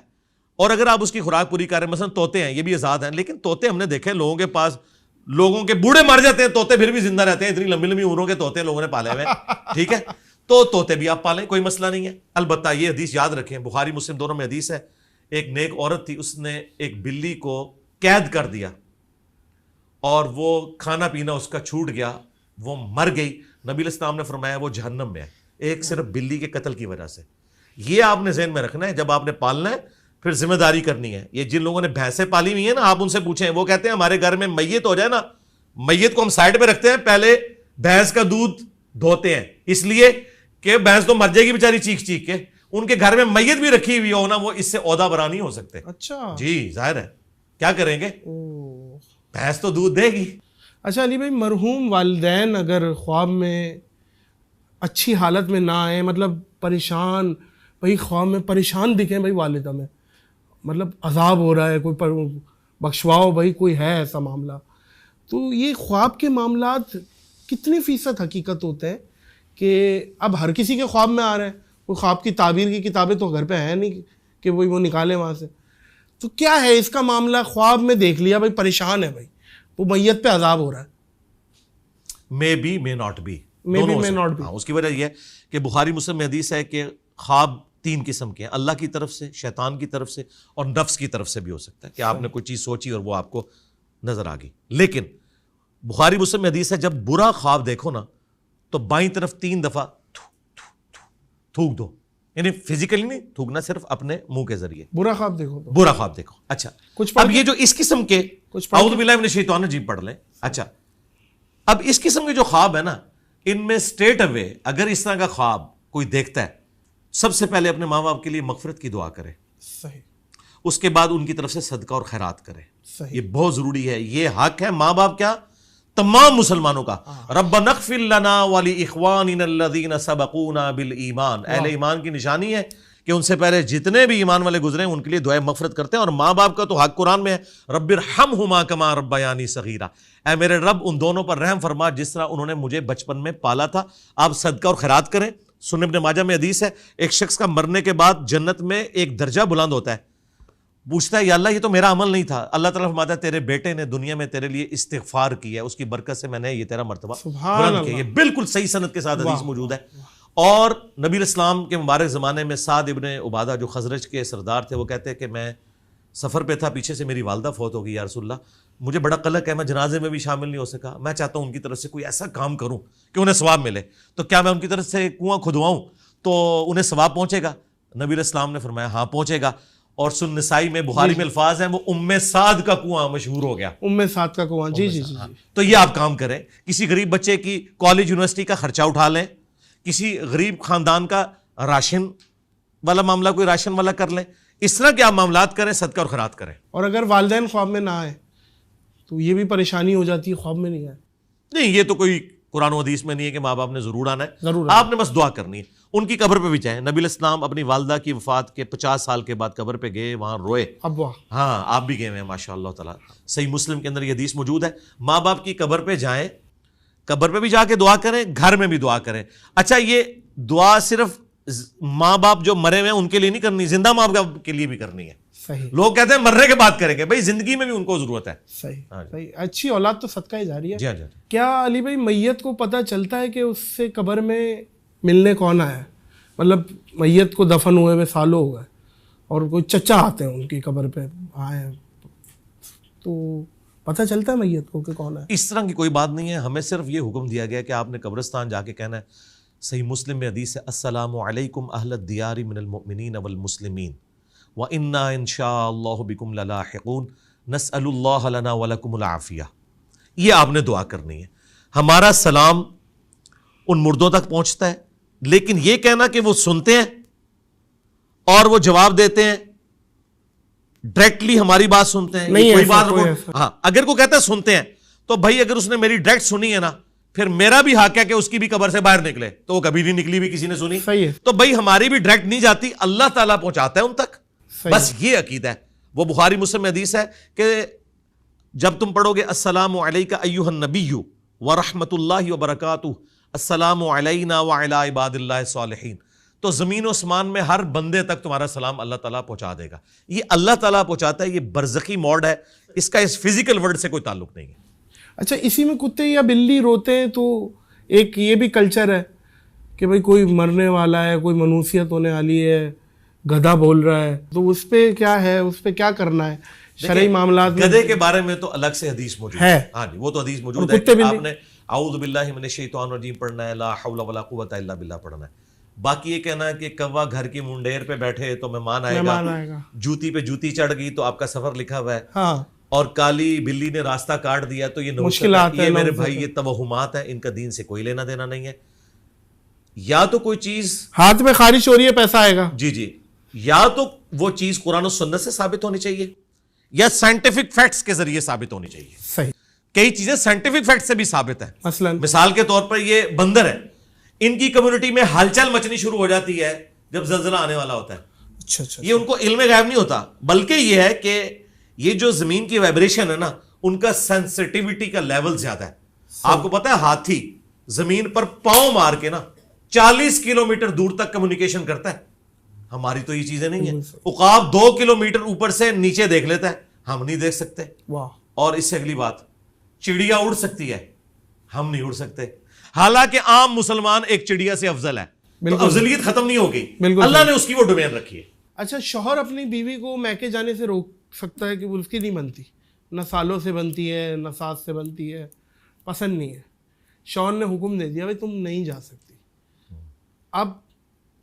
اور اگر آپ اس کی خوراک پوری کر رہے ہیں, مثلا طوطے ہیں, یہ بھی آزاد ہیں, لیکن طوطے ہم نے دیکھے لوگوں کے پاس, لوگوں کے بوڑھے مر جاتے ہیں, طوطے پھر بھی زندہ رہتے ہیں. اتنی لمبی لمبی عمروں کے طوطے لوگوں نے پالے ہوئے, ٹھیک ہے, تو طوطے بھی آپ پالیں, کوئی مسئلہ نہیں ہے. البتہ یہ حدیث یاد رکھیں, بخاری مسلم دونوں میں حدیث ہے, ایک نیک عورت تھی, اس نے ایک بلی کو قید کر دیا اور وہ کھانا پینا اس کا چھوٹ گیا, وہ مر گئی. نبی الاسلام نے فرمایا وہ جہنم میں ہے, ایک صرف بلی کے قتل کی وجہ سے. یہ آپ نے ذہن میں رکھنا ہے, جب آپ نے پالنا ہے پھر ذمہ داری کرنی ہے. یہ جن لوگوں نے بھینسیں پالی ہوئی ہیں نا, آپ ان سے پوچھیں, وہ کہتے ہیں ہمارے گھر میں میت ہو جائے نا, میت کو ہم سائڈ پہ رکھتے ہیں, پہلے بھینس کا دودھ دھوتے ہیں, اس لیے کہ بھینس تو مر جائے گی بیچاری چیخ چیخ کے. ان کے گھر میں میت بھی رکھی ہوئی ہو نا, وہ اس سے عہدہ برا نہیں ہو سکتے. اچھا جی ظاہر ہے, کیا کریں گے, بھینس تو دودھ دے گی. اچھا علی بھائی, مرحوم والدین اگر خواب میں اچھی حالت میں نہ آئے, مطلب پریشان, بھائی خواب میں پریشان دکھیں بھائی والدہ میں, مطلب عذاب ہو رہا ہے, کوئی بخشواؤ بھائی, کوئی ہے ایسا معاملہ, تو یہ خواب کے معاملات کتنی فیصد حقیقت ہوتے ہیں کہ اب ہر کسی کے خواب میں آ رہے ہیں؟ کوئی خواب کی تعبیر کی کتابیں تو گھر پہ ہیں نہیں کہ وہ نکالیں وہاں سے, تو کیا ہے اس کا معاملہ؟ خواب میں دیکھ لیا بھائی پریشان ہے, بھائی وہ میت پہ عذاب ہو رہا ہے, may be may not be, اس کی وجہ یہ ہے کہ بخاری مسلم میں حدیث ہے کہ خواب 3 قسم کے ہیں, اللہ کی طرف سے, شیطان کی طرف سے, اور نفس کی طرف سے بھی ہو سکتا ہے کہ آپ نے کوئی چیز سوچی اور وہ آپ کو نظر آ گئی. لیکن بخاری مسلم میں حدیث ہے جب برا خواب دیکھو نا تو بائیں طرف 3 دفعہ تھوک دو, یعنی فزیکلی نہیں تھوکنا, صرف اپنے منہ کے ذریعے. برا خواب دیکھو, برا خواب دیکھو. اچھا اب یہ جو اس قسم کے, اعوذ باللہ من الشیطان الرجیم پڑھ لیں. اچھا اب اس قسم کے جو خواب ہے نا, ان میں اسٹریٹ اوے اگر اس طرح کا خواب کوئی دیکھتا ہے, سب سے پہلے اپنے ماں باپ کے لیے مغفرت کی دعا کرے, صحیح, اس کے بعد ان کی طرف سے صدقہ اور خیرات کرے. صحیح, یہ بہت ضروری ہے, یہ حق ہے ماں باپ کیا, تمام مسلمانوں کا. ربنا اغفر لنا ولاخواننا الذین سبقونا بالایمان, اہل ایمان کی نشانی ہے کہ ان سے پہلے جتنے بھی ایمان والے گزرے ہیں ان کے لیے دعائیں مغفرت کرتے ہیں. اور ماں باپ کا تو حق قرآن میں ہے, رب ارحمہما کما ربیانی صغیرا, اے میرے رب ان دونوں پر رحم فرما جس طرح انہوں نے مجھے بچپن میں پالا تھا. آپ صدقہ اور خیرات کریں. سنن ابن ماجہ میں حدیث ہے, ایک شخص کا مرنے کے بعد جنت میں ایک درجہ بلند ہوتا ہے, پوچھتا ہے یا اللہ یہ تو میرا عمل نہیں تھا, اللہ تعالیٰ فرماتا ہے تیرے بیٹے نے دنیا میں تیرے لیے استغفار کیا ہے, اس کی برکت سے میں نے یہ تیرا مرتبہ بلند کیا. یہ بالکل صحیح سند کے ساتھ حدیث موجود ہے. اور نبی الاسلام کے مبارک زمانے میں سعد ابن عبادہ جو خزرج کے سردار تھے, وہ کہتے ہیں کہ میں سفر پہ تھا, پیچھے سے میری والدہ فوت ہو گئی, یا رسول اللہ مجھے بڑا قلق ہے, میں جنازے میں بھی شامل نہیں ہو سکا, میں چاہتا ہوں ان کی طرف سے کوئی ایسا کام کروں کہ انہیں ثواب ملے, تو کیا میں ان کی طرف سے کنواں کھدواؤں تو انہیں ثواب پہنچے گا؟ نبی الاسلام نے فرمایا ہاں پہنچے گا. اور سن نسائی میں بخاری میں الفاظ ہیں, وہ ام سعد کا کنواں مشہور ہو گیا, ام سعد کا کنواں. جی جی جی. تو یہ آپ کام کریں, کسی غریب بچے کی کالج یونیورسٹی کا خرچہ اٹھا لیں, کسی غریب خاندان کا راشن والا معاملہ کوئی راشن والا کر لیں, اس طرح کے آپ معاملات کریں, صدقہ اور خیرات کریں. اور اگر والدین خواب میں نہ آئے تو یہ بھی پریشانی ہو جاتی ہے, خواب میں نہیں آئے. نہیں, یہ تو کوئی قرآن و حدیث میں نہیں ہے کہ ماں باپ نے ضرور آنا ہے, آپ نے بس دعا کرنی ہے. ان کی قبر پہ بھی جائیں. نبی الاسلام اپنی والدہ کی وفات کے 50 سال کے بعد قبر پہ گئے, وہاں روئے. ہاں آپ بھی گئے ہیں ماشاء اللہ تعالیٰ, صحیح مسلم کے اندر یہ حدیث موجود ہے. ماں باپ کی قبر پہ جائیں, قبر پہ بھی جا کے دعا کریں, گھر میں بھی دعا کریں. اچھا یہ دعا صرف ماں باپ جو مرے ہوئے ہیں ان کے لیے نہیں کرنی, زندہ ماں باپ کے لیے بھی کرنی ہے. صحیح, لوگ کہتے ہیں مرنے کے بعد کریں گے, بھائی زندگی میں بھی ان کو ضرورت ہے. صحیح صحیح. اچھی اولاد تو صدقہ جاری ہے. جی جی. کیا علی بھائی میت کو پتہ چلتا ہے کہ اس سے قبر میں ملنے کون آیا ہے؟ مطلب میت کو دفن ہوئے ہوئے سالوں ہو گئے اور کوئی چچا آتے ہیں ان کی قبر پہ آئے ہیں, تو پتہ چلتا ہے میت کو کہ کون ہے؟ اس طرح کی کوئی بات نہیں ہے, ہمیں صرف یہ حکم دیا گیا کہ آپ نے قبرستان جا کے کہنا ہے. صحیح مسلم میں حدیث ہے, السلام علیکم اہل الدیار من المؤمنین والمسلمین وَإِنَّا إِن شَاءَ اللَّهُ بِكُمْ لَلَاحِقُونَ نَسْأَلُ اللَّهَ لَنَا وَلَكُمُ الْعَافِيَةَ. یہ آپ نے دعا کرنی ہے. ہمارا سلام ان مردوں تک پہنچتا ہے, لیکن یہ کہنا کہ وہ سنتے ہیں اور وہ جواب دیتے ہیں, ڈائریکٹلی ہماری بات سنتے ہیں, کوئی بات ہاں اگر کوئی کہتا ہے سنتے ہیں تو بھائی اگر اس نے میری ڈائریکٹ سنی ہے نا, پھر میرا بھی حق ہے کہ اس کی بھی قبر سے باہر نکلے, تو وہ کبھی نہیں نکلی بھی کسی نے سنی. تو بھائی ہماری بھی ڈائریکٹ نہیں جاتی, اللہ تعالیٰ پہنچاتا ہے ان تک, بس یہ عقیدہ ہے. وہ بخاری مسلم میں حدیث ہے کہ جب تم پڑھو گے السلام علیکہ ایھا النبی ورحمۃ اللہ وبرکاتہ السلام علینا وعلی عباد اللہ الصالحین, تو زمین و اسمان میں ہر بندے تک تمہارا سلام اللہ تعالیٰ پہنچا دے گا. یہ اللہ تعالیٰ پہنچاتا ہے, یہ برزخی موڈ ہے, اس کا اس فزیکل ورلڈ سے کوئی تعلق نہیں ہے. اچھا اسی میں کتے یا بلی روتے ہیں تو ایک یہ بھی کلچر ہے کہ بھئی کوئی مرنے والا ہے, کوئی منوسیت ہونے والی ہے, گدھا بول رہا ہے, تو اس پہ کیا ہے, اس پہ کیا کرنا ہے شرعی معاملات میں؟ گدھے کے بارے میں تو الگ سے حدیث موجود ہے. ہاں جی وہ تو حدیث موجود ہے کہ آپ نے اعوذ باللہ من الشیطان الرجیم پڑھنا ہے, لا حول ولا قوت الا باللہ پڑھنا ہے. باقی یہ کہنا کہ کوا گھر کی منڈیر پہ بیٹھے تو مہمان آئے گا, جوتی پہ جوتی چڑھ گئی تو آپ کا سفر لکھا ہوا ہے, اور کالی بلی نے راستہ کاٹ دیا تو یہ مشکلات, یہ میرے بھائی یہ توہمات ہیں, ان کا دین سے کوئی لینا دینا نہیں ہے. یا تو کوئی چیز ہاتھ میں خارش ہو رہی ہے پیسہ آئے گا, جی, یا تو وہ چیز قرآن و سنت سے ثابت ہونی چاہیے یا سائنٹیفک فیکٹس کے ذریعے ثابت ہونی چاہیے. صحیح, کئی چیزیں سائنٹیفک فیکٹ سے بھی ثابت ہیں. مثال کے طور پر یہ بندر ہے, ان کی کمیونٹی میں ہلچل مچنی شروع ہو جاتی ہے جب زلزلہ آنے والا ہوتا ہے. اچھا, یہ ان کو علم غیب نہیں ہوتا, بلکہ یہ ہے کہ یہ جو زمین کی وائبریشن ہے نا, ان کا سینسٹیوٹی کا لیول زیادہ ہے. آپ کو پتا ہے ہاتھی زمین پر پاؤں مار کے نا 40 کلومیٹر دور تک کمیونیکیشن کرتا ہے. ہماری تو یہ چیزیں نہیں ہیں. عقاب 2 کلومیٹر اوپر سے نیچے دیکھ لیتا ہے, ہم نہیں دیکھ سکتے. اور اس سے اگلی بات, چڑیا اڑ سکتی ہے, ہم نہیں اڑ سکتے. حالانکہ عام مسلمان ایک چڑیا سے افضل ہے, تو افضلیت ختم نہیں ہوگی, اللہ نے اس کی وہ ڈومین رکھی ہے. اچھا, شوہر اپنی بیوی کو میکے جانے سے روک سکتا ہے کہ وہ اس کی نہیں بنتی, نہ سالوں سے بنتی ہے نہ ساس سے بنتی ہے, پسند نہیں ہے, شوہر نے حکم دے دیا بھائی تم نہیں جا سکتی, اب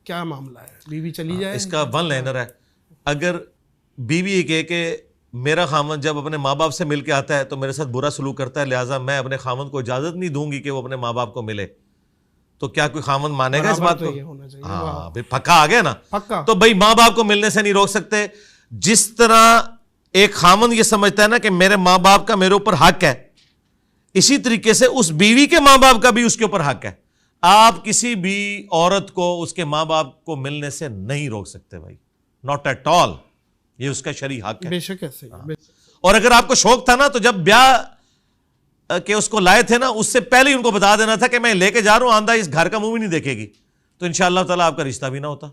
کیا معاملہ ہے, بیوی چلی جائے؟ اس کا ون لائنر ہے. اگر بیوی یہ کہے کہ میرا خاوند جب اپنے ماں باپ سے مل کے آتا ہے تو میرے ساتھ برا سلوک کرتا ہے, لہٰذا میں اپنے خاوند کو اجازت نہیں دوں گی کہ وہ اپنے ماں باپ کو ملے, تو کیا کوئی خاوند مانے گا اس بات کو؟ ہاں بھائی, پکا آ گیا نا. تو بھائی ماں باپ کو ملنے سے نہیں روک سکتے. جس طرح ایک خاوند یہ سمجھتا ہے نا کہ میرے ماں باپ کا میرے اوپر حق ہے, اسی طریقے سے اس بیوی کے ماں باپ کا بھی اس کے اوپر حق ہے. آپ کسی بھی عورت کو اس کے ماں باپ کو ملنے سے نہیں روک سکتے بھائی, ناٹ ایٹ آل. یہ اس کا شرعی حق ہے. بے شک ایسے. اور اگر آپ کو شوق تھا نا تو جب بیاہ کہ اس کو لائے تھے نا, اس سے پہلے ہی ان کو بتا دینا تھا کہ میں لے کے جا رہا ہوں, آندہ اس گھر کا منہ بھی نہیں دیکھے گی, تو انشاءاللہ تعالیٰ آپ کا رشتہ بھی نہ ہوتا.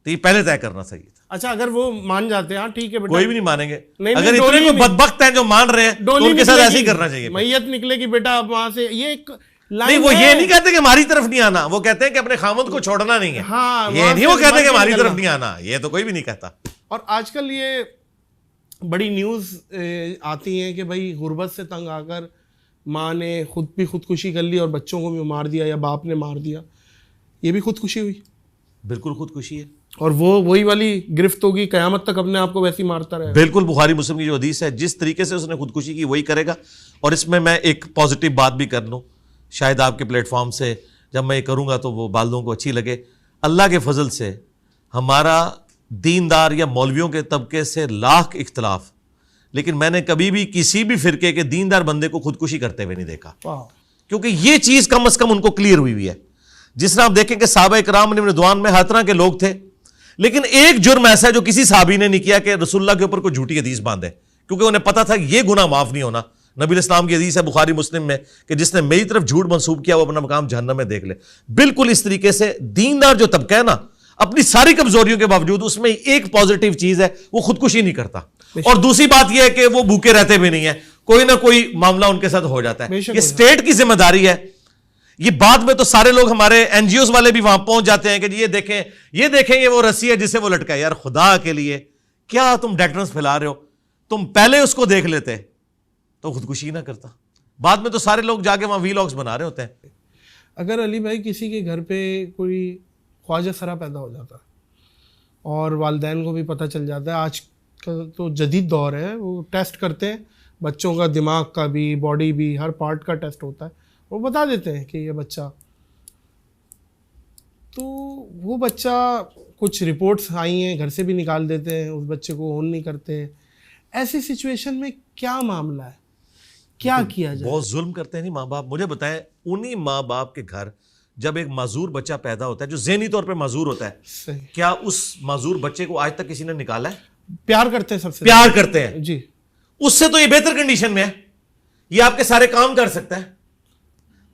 تو یہ پہلے طے کرنا صحیح تھا. اچھا, اگر وہ مان جاتے ہیں ٹھیک ہے بیٹا, کوئی بھی نہیں مانیں گے. اگر اتنے کو بدبخت ہیں جو مان رہے ہیں تو ان کے ساتھ ایسے ہی کرنا چاہیے. میت نکلے گی بیٹا وہاں سے, یہ ایک نہیں, وہ یہ نہیں کہتے کہ ہماری طرف نہیں آنا, وہ کہتے ہیں کہ اپنے خاوند کو چھوڑنا نہیں ہے. یہ نہیں وہ کہتے کہ ہماری طرف نہیں آنا, یہ تو کوئی بھی نہیں کہتا. اور آج کل یہ بڑی نیوز آتی ہیں کہ بھائی غربت سے تنگ آ کر ماں نے خود بھی خودکشی کر لی اور بچوں کو بھی مار دیا, یا باپ نے مار دیا, یہ بھی خودکشی ہوئی. بالکل خودکشی ہے, اور وہی والی گرفت ہوگی, قیامت تک اپنے آپ کو ویسے ہی مارتا رہے. بالکل بخاری مسلم کی جو حدیث ہے, جس طریقے سے اس نے خودکشی کی وہی کرے گا. اور اس میں ایک پازیٹیو بات بھی کر لوں, شاید آپ کے پلیٹ فارم سے جب میں یہ کروں گا تو وہ بالدوں کو اچھی لگے. اللہ کے فضل سے ہمارا دیندار یا مولویوں کے طبقے سے لاکھ اختلاف, لیکن میں نے کبھی بھی کسی بھی فرقے کے دیندار بندے کو خودکشی کرتے ہوئے نہیں دیکھا, کیونکہ یہ چیز کم از کم ان کو کلیئر ہوئی ہے. جس طرح آپ دیکھیں کہ صحابہ کرام علیہم رضوان میں ہر طرح کے لوگ تھے, لیکن ایک جرم ایسا ہے جو کسی صحابی نے نہیں کیا کہ رسول اللہ کے اوپر کوئی جھوٹی حدیث باندھے, کیونکہ انہیں پتا تھا یہ گناہ معاف نہیں ہونا. نبی علیہ السلام کی حدیث ہے بخاری مسلم میں کہ جس نے میری طرف جھوٹ منسوب کیا وہ اپنا مقام جہنم میں دیکھ لے. بالکل اس طریقے سے دیندار جو طبقہ ہے نا, اپنی ساری کمزوریوں کے باوجود اس میں ایک پازیٹیو چیز ہے, وہ خودکشی نہیں کرتا. اور دوسری بات یہ ہے کہ وہ بھوکے رہتے بھی نہیں ہیں, کوئی نہ کوئی معاملہ ان کے ساتھ ہو جاتا ہے. یہ اسٹیٹ کی ذمہ داری ہے. یہ بعد میں تو سارے لوگ ہمارے این جی اوز والے بھی وہاں پہنچ جاتے ہیں کہ یہ دیکھیں یہ وہ رسی ہے جسے وہ لٹکا ہے. یار خدا کے لیے کیا تم ڈیٹرنس پھیلا رہے ہو, تم پہلے اس کو دیکھ لیتے تو خودکشی نہ کرتا. بعد میں تو سارے لوگ جا کے وہاں ویلاگز بنا رہے ہوتے ہیں. اگر علی بھائی کسی کے گھر پہ کوئی خواجہ سرا پیدا ہو جاتا اور والدین کو بھی پتہ چل جاتا ہے, آج کل تو جدید دور ہے, وہ ٹیسٹ کرتے ہیں بچوں کا, دماغ کا بھی, باڈی بھی, ہر پارٹ کا ٹیسٹ ہوتا ہے, وہ بتا دیتے ہیں کہ یہ بچہ, تو وہ بچہ کچھ رپورٹس آئی ہیں گھر سے بھی نکال دیتے ہیں, اس بچے کو اون نہیں کرتے. ایسی سچویشن میں کیا معاملہ ہے, کیا کیا جائے؟ بہت ظلم کرتے ہیں نہیں ماں باپ. مجھے بتائیں, انہی ماں باپ کے گھر جب ایک معذور بچہ پیدا ہوتا ہے جو ذہنی طور پہ معذور ہوتا ہے, کیا اس معذور بچے کو آج تک کسی نے نکالا ہے؟ پیار کرتے ہیں, سب سے پیار کرتے ہیں جی. اس سے تو یہ بہتر کنڈیشن میں ہے, یہ آپ کے سارے کام کر سکتا ہے,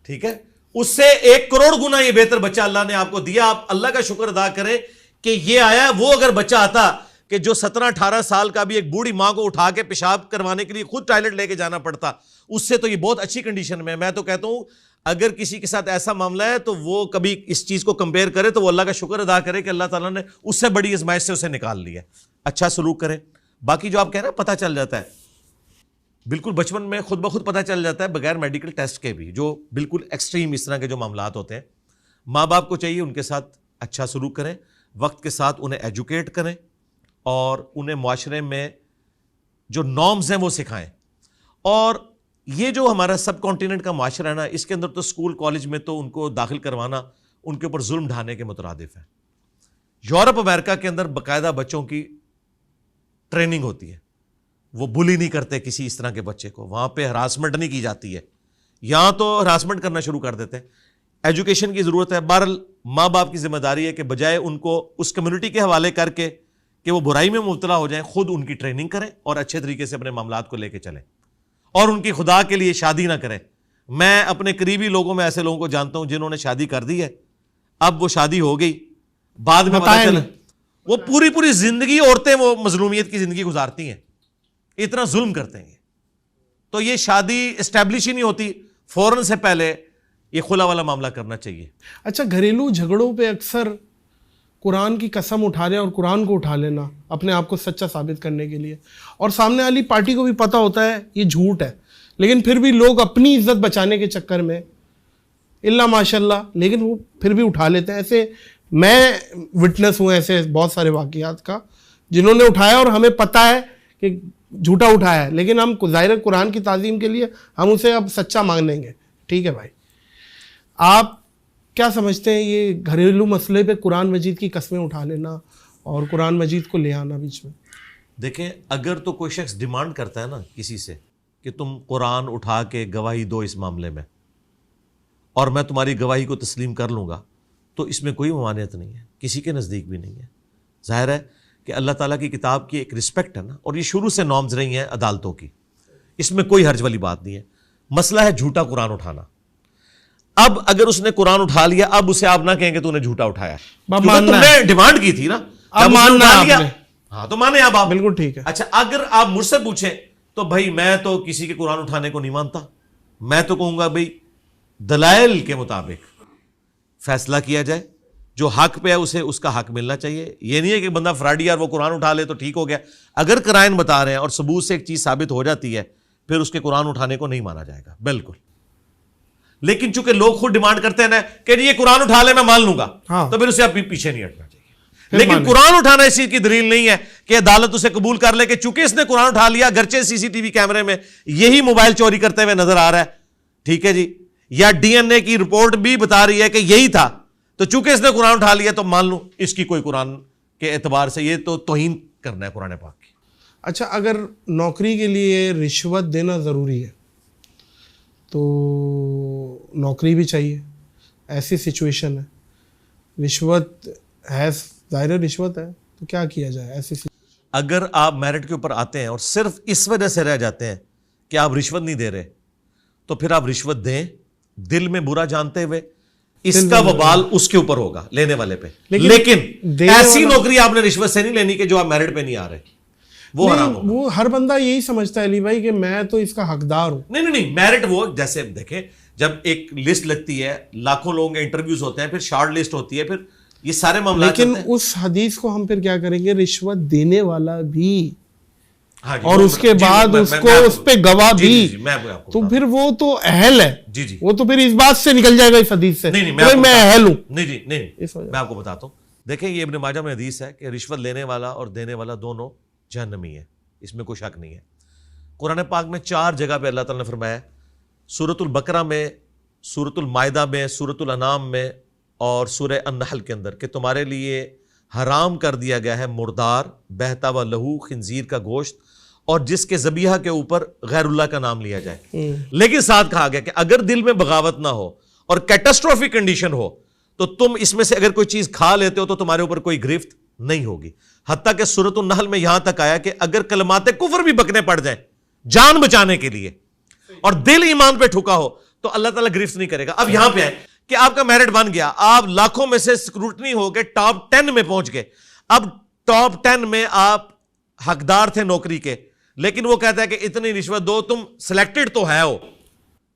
ٹھیک ہے, اس سے 1 کروڑ گنا یہ بہتر بچہ اللہ نے آپ کو دیا. آپ اللہ کا شکر ادا کریں کہ یہ آیا. وہ اگر بچہ آتا کہ جو 17-18 سال کا بھی ایک بوڑھی ماں کو اٹھا کے پیشاب کروانے کے لیے خود ٹوائلٹ لے کے جانا پڑتا, اس سے تو یہ بہت اچھی کنڈیشن میں. میں تو کہتا ہوں اگر کسی کے ساتھ ایسا معاملہ ہے تو وہ کبھی اس چیز کو کمپیئر کرے تو وہ اللہ کا شکر ادا کرے کہ اللہ تعالیٰ نے اس سے بڑی آزمائش سے اسے نکال لیا. اچھا سلوک کرے. باقی جو آپ کہہ رہے ہیں پتہ چل جاتا ہے, بالکل بچپن میں خود بخود پتہ چل جاتا ہے بغیر میڈیکل ٹیسٹ کے بھی, جو بالکل ایکسٹریم اس طرح کے جو معاملات ہوتے ہیں. ماں باپ کو چاہیے ان کے ساتھ اچھا سلوک کریں, وقت کے ساتھ انہیں ایجوکیٹ کریں اور انہیں معاشرے میں جو نارمز ہیں وہ سکھائیں. اور یہ جو ہمارا سب کانٹیننٹ کا معاشرہ ہے نا, اس کے اندر تو اسکول کالج میں تو ان کو داخل کروانا ان کے اوپر ظلم ڈھانے کے مترادف ہے. یورپ امریکہ کے اندر باقاعدہ بچوں کی ٹریننگ ہوتی ہے, وہ بلی نہیں کرتے کسی اس طرح کے بچے کو, وہاں پہ ہراسمنٹ نہیں کی جاتی ہے. یہاں تو ہراسمنٹ کرنا شروع کر دیتے ہیں. ایجوکیشن کی ضرورت ہے. بہرحال ماں باپ کی ذمہ داری ہے کہ بجائے ان کو اس کمیونٹی کے حوالے کر کے کہ وہ برائی میں مبتلا ہو جائیں, خود ان کی ٹریننگ کریں اور اچھے طریقے سے اپنے معاملات کو لے کے چلیں, اور ان کی خدا کے لیے شادی نہ کریں. میں اپنے قریبی لوگوں میں ایسے لوگوں کو جانتا ہوں جنہوں نے شادی کر دی ہے, اب وہ شادی ہو گئی, بعد میں پتہ چلا وہ پوری زندگی عورتیں وہ مظلومیت کی زندگی گزارتی ہیں, اتنا ظلم کرتے ہیں. تو یہ شادی اسٹیبلش ہی نہیں ہوتی, فوراً سے پہلے یہ خلا والا معاملہ کرنا چاہیے. اچھا, گھریلو جھگڑوں پہ اکثر قرآن کی قسم اٹھا لیں اور قرآن کو اٹھا لینا اپنے آپ کو سچا ثابت کرنے کے لیے, اور سامنے والی پارٹی کو بھی پتہ ہوتا ہے یہ جھوٹ ہے, لیکن پھر بھی لوگ اپنی عزت بچانے کے چکر میں اللہ ماشاء اللہ لیکن وہ پھر بھی اٹھا لیتے ہیں. ایسے میں وٹنس ہوں ایسے بہت سارے واقعات کا جنہوں نے اٹھایا اور ہمیں پتہ ہے کہ جھوٹا اٹھایا ہے, لیکن ہم ظاہر قرآن کی تعظیم کے لیے ہم اسے اب سچا مان لیں گے. ٹھیک ہے بھائی, آپ کیا سمجھتے ہیں یہ گھریلو مسئلے پہ قرآن مجید کی قسمیں اٹھا لینا اور قرآن مجید کو لے آنا بیچ میں؟ دیکھیں, اگر تو کوئی شخص ڈیمانڈ کرتا ہے نا کسی سے کہ تم قرآن اٹھا کے گواہی دو اس معاملے میں اور میں تمہاری گواہی کو تسلیم کر لوں گا, تو اس میں کوئی ممانعت نہیں ہے, کسی کے نزدیک بھی نہیں ہے. ظاہر ہے کہ اللہ تعالیٰ کی کتاب کی ایک رسپیکٹ ہے نا, اور یہ شروع سے نارمز رہی ہیں عدالتوں کی, اس میں کوئی حرج والی بات نہیں ہے. مسئلہ ہے جھوٹا قرآن اٹھانا. اب اگر اس نے قرآن اٹھا لیا, اب اسے آپ نہ کہیں کہ تو نے جھوٹا اٹھایا, تم نے ڈیمانڈ کی تھی نا, اب ماننا ہے, ہاں تو مانے اب آپ. بالکل ٹھیک ہے. اچھا, اگر آپ مجھ سے پوچھیں تو بھائی میں تو کسی کے قرآن اٹھانے کو نہیں مانتا, میں تو کہوں گا بھائی دلائل کے مطابق فیصلہ کیا جائے, جو حق پہ ہے اسے اس کا حق ملنا چاہیے. یہ نہیں ہے کہ بندہ فراڈی اور وہ قرآن اٹھا لے تو ٹھیک ہو گیا. اگر قرائن بتا رہے ہیں اور ثبوت سے ایک چیز ثابت ہو جاتی ہے, پھر اس کے قرآن اٹھانے کو نہیں مانا جائے گا بالکل. لیکن چونکہ لوگ خود ڈیمانڈ کرتے ہیں نا کہ یہ قرآن اٹھا لے میں مان لوں گا, تو پھر اسے آپ پیچھے نہیں ہٹنا چاہیے. لیکن قرآن اٹھانا اس چیز کی دلیل نہیں ہے کہ عدالت اسے قبول کر لے کہ چونکہ اس نے قرآن اٹھا لیا, گرچہ سی سی ٹی وی کیمرے میں یہی موبائل چوری کرتے ہوئے نظر آ رہا ہے, ٹھیک ہے جی, یا ڈی این اے کی رپورٹ بھی بتا رہی ہے کہ یہی تھا, تو چونکہ اس نے قرآن اٹھا لیا تو مان لوں, اس کی کوئی قرآن کے اعتبار سے یہ تو توہین کرنا ہے قرآن پاک کی. اچھا, اگر نوکری کے لیے رشوت دینا ضروری ہے تو نوکری بھی چاہیے, ایسی سچویشن ہے, رشوت ہے, ظاہر رشوت ہے, تو کیا کیا جائے ایسی اگر آپ میرٹ کے اوپر آتے ہیں اور صرف اس وجہ سے رہ جاتے ہیں کہ آپ رشوت نہیں دے رہے, تو پھر آپ رشوت دیں دل میں برا جانتے ہوئے, اس کا وبال اس کے اوپر ہوگا لینے والے پہ. لیکن ایسی نوکری آپ نے رشوت سے نہیں لینی کہ جو آپ میرٹ پہ نہیں آ رہے, وہ حرام ہوگا. وہ ہر بندہ یہی سمجھتا ہے علی بھائی کہ میں تو اس کا حقدار ہوں. نہیں, میرٹ وہ جیسے دیکھیں جب ایک لسٹ لگتی ہے, لاکھوں لوگوں کے انٹرویوز ہوتے ہیں, پھر شارٹ لسٹ ہوتی ہے, پھر یہ سارے معاملات. لیکن اس حدیث کو ہم پھر کیا کریں گے, رشوت دینے والا بھی اور اس کے بعد اس کو اس پہ گواہ بھی, تو پھر وہ تو اہل ہے, وہ تو پھر اس بات سے نکل جائے گا اس حدیث سے میں اہل ہوں. نہیں, میں آپ کو بتاتا ہوں. دیکھیں یہ ابن ماجہ میں حدیث ہے کہ رشوت لینے والا اور دینے والا دونوں جہنمی ہے, اس میں کوئی شک نہیں ہے. قرآن پاک میں 4 جگہ پہ اللہ تعالیٰ نے فرمایا, سورۃ البقرہ میں, سورۃ المائدہ میں, سورۃ الانعام میں اور سورہ النحل کے اندر, کہ تمہارے لیے حرام کر دیا گیا ہے مردار, بہتا ہوا لہو, خنزیر کا گوشت, اور جس کے ذبیحہ کے اوپر غیر اللہ کا نام لیا جائے. لیکن ساتھ کہا گیا کہ اگر دل میں بغاوت نہ ہو اور کیٹاسٹروفی کنڈیشن ہو تو تم اس میں سے اگر کوئی چیز کھا لیتے ہو تو تمہارے اوپر کوئی گرفت نہیں ہوگی. حتیٰ کہ سورۃ النحل میں یہاں تک آیا کہ اگر کلمات کفر بھی بکنے پڑ جائیں جان بچانے کے لیے اور دل ایمان پہ ٹھکا ہو تو اللہ تعالیٰ گرفت نہیں کرے گا. اب یہاں پہ آئے کہ آپ کا میرٹ بن گیا, آپ لاکھوں میں سے سکروٹنی ہو کے ٹاپ 10 میں پہنچ گئے. اب ٹاپ 10 میں آپ حقدار تھے نوکری کے, لیکن وہ کہتا ہے کہ اتنی رشوت دو, تم سلیکٹڈ تو ہے ہو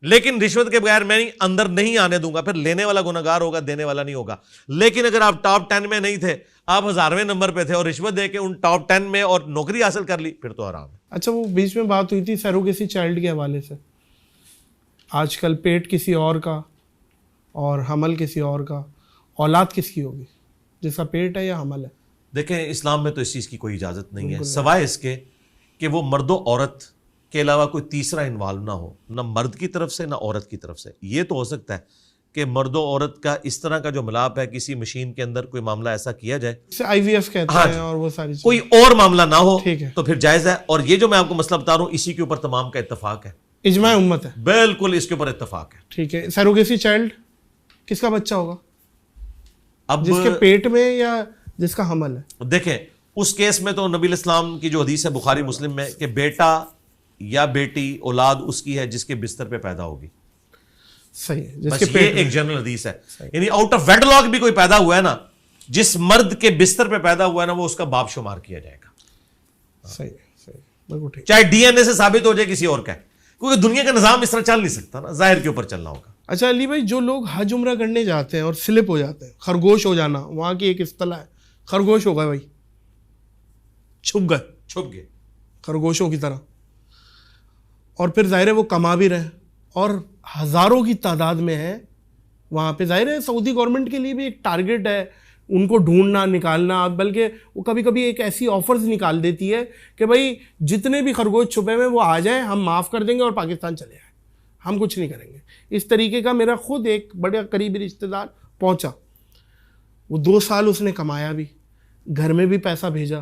لیکن رشوت کے بغیر میں اندر نہیں آنے دوں گا. پھر لینے والا گناہگار ہوگا, دینے والا نہیں ہوگا. لیکن اگر آپ ٹاپ 10 میں نہیں تھے, آپ 1000ویں نمبر پہ تھے اور رشوت دے کے ان ٹاپ 10 میں اور نوکری حاصل کر لی, پھر تو حرام ہے. اچھا, وہ بیچ میں بات ہوئی تھی سیروگیسی چائلڈ کے حوالے سے, آج کل پیٹ کسی اور کا اور حمل کسی اور کا, اولاد کس کی ہوگی؟ جس کا پیٹ ہے یا حمل ہے. دیکھیں اسلام میں تو اس چیز کی کوئی اجازت نہیں ہے سوائے اس کے کہ وہ مرد و عورت کے علاوہ کوئی تیسرا انوالو نہ ہو, نہ مرد کی طرف سے نہ عورت کی طرف سے. یہ تو ہو سکتا ہے کہ مرد و عورت کا اس طرح کا جو ملاپ ہے کسی مشین کے اندر کوئی معاملہ ایسا کیا جائے, IVF کہتے ہیں, اور وہ ساری کوئی اور معاملہ نہ ہو تو پھر جائز ہے. اور یہ جو میں آپ کو مسئلہ بتا رہا ہوں اسی کے اوپر تمام کا اتفاق ہے, اجماع امت ہے, بالکل اس کے اوپر اتفاق ہے. ٹھیک ہے. سیروگیسی چائلڈ کس کا بچہ ہوگا؟ اب جس کے پیٹ میں یا جس کا حمل ہے؟ دیکھیں اس کیس میں تو نبی الاسلام کی جو حدیث ہے بخاری مسلم میں کہ بیٹا یا بیٹی اولاد اس کی ہے جس کے بستر پہ پیدا ہوگی. صحیح ہے, جس بس کے یہ ایک جنرل حدیث ہے. یعنی آؤٹ آف ویڈ لاک بھی کوئی پیدا ہوا ہے نا, جس مرد کے بستر پہ پیدا ہوا ہے نا وہ اس کا باپ شمار کیا جائے گا. صحیح صحیح, بالکل ٹھیک. چاہے DNA سے ثابت ہو جائے کسی اور کا ہے, کیونکہ دنیا کا نظام اس طرح چل نہیں سکتا نا, ظاہر کے اوپر چلنا ہوگا. اچھا علی بھائی, جو لوگ حج عمرہ کرنے جاتے ہیں اور سلپ ہو جاتے ہیں, خرگوش ہو جانا, وہاں کی ایک اصطلاح ہے, خرگوش ہو گئے بھائی, چھپ گئے خرگوشوں کی طرح, اور پھر ظاہر ہے وہ کما بھی رہے اور ہزاروں کی تعداد میں ہے وہاں پہ. ظاہر ہے سعودی گورنمنٹ کے لیے بھی ایک ٹارگٹ ہے ان کو ڈھونڈنا نکالنا, بلکہ وہ کبھی کبھی ایک ایسی آفرز نکال دیتی ہے کہ بھائی جتنے بھی خرگوش چھپے ہوئے وہ آ جائیں, ہم معاف کر دیں گے اور پاکستان چلے آئیں, ہم کچھ نہیں کریں گے. اس طریقے کا میرا خود ایک بڑے قریبی رشتہ دار پہنچا, وہ 2 سال اس نے کمایا بھی, گھر میں بھی پیسہ بھیجا.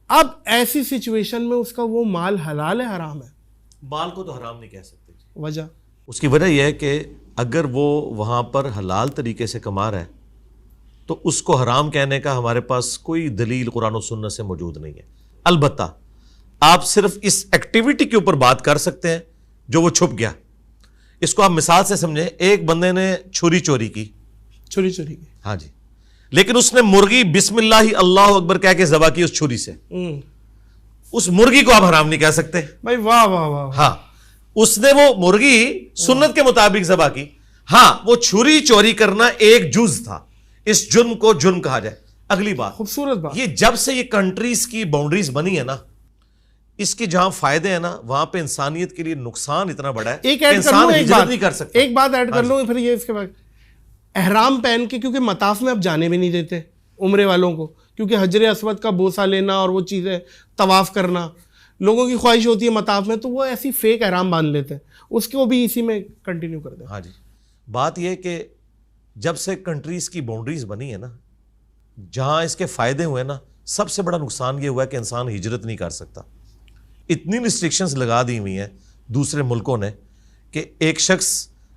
اب ایسی سچویشن میں اس کا وہ مال حلال ہے حرام ہے؟ مال کو تو حرام نہیں کہہ سکتے. وجہ اس کی وجہ یہ ہے کہ اگر وہ وہاں پر حلال طریقے سے کما رہا ہے تو اس کو حرام کہنے کا ہمارے پاس کوئی دلیل قرآن و سنت سے موجود نہیں ہے. البتہ آپ صرف اس ایکٹیویٹی کے اوپر بات کر سکتے ہیں جو وہ چھپ گیا. اس کو آپ مثال سے سمجھیں, ایک بندے نے چھری چوری کی, ہاں جی, لیکن اس نے مرغی بسم اللہ اللہ اکبر کہہ کے ذبح کی اس چھری سے. اس مرغی کو آپ حرام نہیں کہہ سکتے بھائی. واہ واہ واہ. ہاں, اس نے وہ مرغی سنت کے مطابق ذبح کی. ہاں, وہ چھری چوری کرنا ایک جز تھا, اس جرم کو جرم کہا جائے. اگلی بات, خوبصورت بات, یہ جب سے یہ کنٹریز کی باؤنڈریز بنی ہے نا, اس کی جہاں فائدے ہیں نا وہاں پہ انسانیت کے لیے نقصان اتنا بڑا ہے کہ انسان ہجرت نہیں کر سکتا. ایک بات ایڈ کر لوں پھر یہ اس کے بعد, احرام پہن کے, کیونکہ مطاف میں اب جانے بھی نہیں دیتے عمرے والوں کو, کیونکہ حجر اسود کا بوسہ لینا اور وہ چیزیں طواف کرنا لوگوں کی خواہش ہوتی ہے مطاف میں, تو وہ ایسی فیک احرام باندھ لیتے ہیں, اس کو بھی اسی میں کنٹینیو کر دیں. ہاں جی, بات یہ کہ جب سے کنٹریز کی باؤنڈریز بنی ہے نا, جہاں اس کے فائدے ہوئے نا, سب سے بڑا نقصان یہ ہوا ہے کہ انسان ہجرت نہیں کر سکتا. اتنی ریسٹرکشنز لگا دی ہوئی ہیں دوسرے ملکوں نے کہ ایک شخص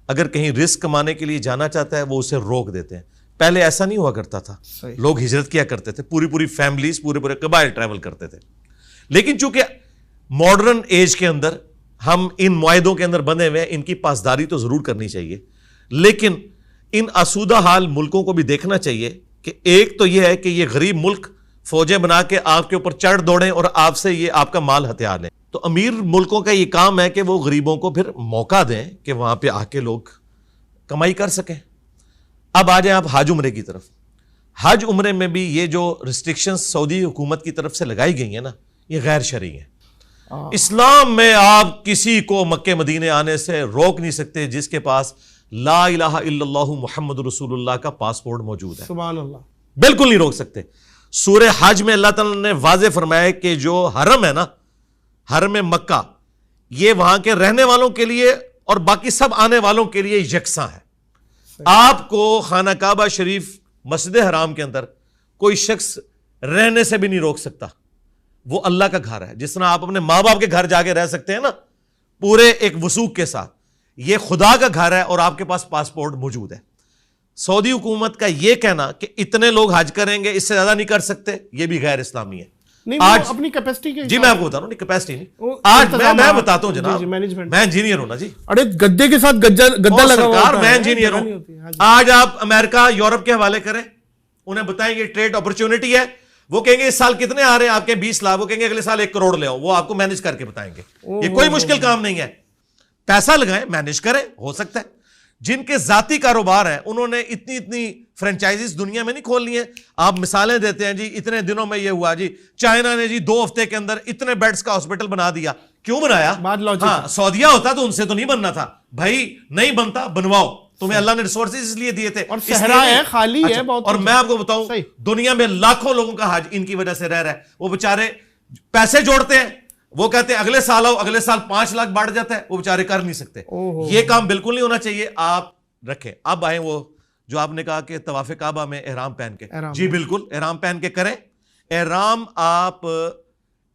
اگر کہیں رزق کمانے کے لیے جانا چاہتا ہے وہ اسے روک دیتے ہیں. پہلے ایسا نہیں ہوا کرتا تھا, لوگ ہجرت کیا کرتے تھے, پوری فیملیز, پورے قبائل ٹریول کرتے تھے. لیکن چونکہ ماڈرن ایج کے اندر ہم ان معاہدوں کے اندر بندھے ہوئے ہیں, ان کی پاسداری تو ضرور کرنی چاہیے, لیکن ان آسودہ حال ملکوں کو بھی دیکھنا چاہیے کہ ایک تو یہ ہے کہ یہ غریب ملک فوجیں بنا کے آپ کے اوپر چڑھ دوڑیں اور آپ سے یہ آپ کا مال ہتھیار لیں. تو امیر ملکوں کا یہ کام ہے کہ وہ غریبوں کو پھر موقع دیں کہ وہاں پہ آ کے لوگ کمائی کر سکیں. اب آ جائیں آپ حج عمرے کی طرف. حج عمرے میں بھی یہ جو ریسٹرکشنز سعودی حکومت کی طرف سے لگائی گئی ہیں نا, یہ غیر شرعی ہیں. اسلام میں آپ کسی کو مکہ مدینے آنے سے روک نہیں سکتے جس کے پاس لا الہ الا اللہ محمد رسول اللہ کا پاسپورٹ موجود ہے. سبحان اللہ, بالکل نہیں روک سکتے. سورہ حج میں اللہ تعالیٰ نے واضح فرمایا کہ جو حرم ہے نا, حرم مکہ, یہ وہاں کے رہنے والوں کے لیے اور باقی سب آنے والوں کے لیے یکساں ہے. آپ کو خانہ کعبہ شریف مسجد حرام کے اندر کوئی شخص رہنے سے بھی نہیں روک سکتا. وہ اللہ کا گھر ہے. جس طرح آپ اپنے ماں باپ کے گھر جا کے رہ سکتے ہیں نا پورے ایک وثوق کے ساتھ, یہ خدا کا گھر ہے اور آپ کے پاس پاسپورٹ موجود ہے. سعودی حکومت کا یہ کہنا کہ اتنے لوگ حج کریں گے اس سے زیادہ نہیں کر سکتے, یہ بھی غیر اسلامی ہے. آج اپنی کیپیسٹی کے, جی میں آپ کو بتا رہا ہوں, کیپیسٹی نہیں, آج میں بتاتا ہوں جناب, میں انجینئر ہوں نا جی. ارے گدے کے ساتھ گدا لگا ہوا ہے, میں انجینئر ہوں. آج آپ امریکہ یورپ کے حوالے کریں, انہیں بتائیں گے ٹریڈ اپرچونٹی ہے, وہ کہیں گے اس سال کتنے آ رہے ہیں آپ کے 20 لاکھ, وہ کہیں گے اگلے سال 1 کروڑ لے آؤ, وہ آپ کو مینج کر کے بتائیں گے. یہ کوئی مشکل کام نہیں ہے, پیسہ لگائیں, مینج کریں, ہو سکتا ہے. جن کے ذاتی کاروبار ہیں انہوں نے اتنی فرنچائزز دنیا میں نہیں کھولنی ہیں. آپ مثالیں دیتے ہیں جی, اتنے دنوں میں یہ ہوا جی, چائنا نے جی 2 ہفتے کے اندر اتنے بیڈز کا ہاسپٹل بنا دیا. کیوں بنایا؟ ہاں, سعودیہ ہوتا تو ان سے تو نہیں بننا تھا بھائی, نہیں بنتا بنواؤ. تمہیں اللہ نے ریسورسز اس لیے دیے تھے, اور صحرا ہے, خالی ہے بہت. اور میں آپ کو بتاؤں, دنیا میں لاکھوں لوگوں کا حج ان کی وجہ سے رہ رہا ہے. وہ بیچارے پیسے جوڑتے ہیں, وہ کہتے ہیں اگلے سال آؤ, اگلے سال 5 لاکھ بانٹ جاتا ہے, وہ بیچارے کر نہیں سکتے. یہ کام بالکل نہیں ہونا چاہیے, آپ رکھیں. اب آئیں وہ جو آپ نے کہا کہ طواف کعبہ میں احرام پہن کے, جی بالکل احرام پہن کے کریں. احرام آپ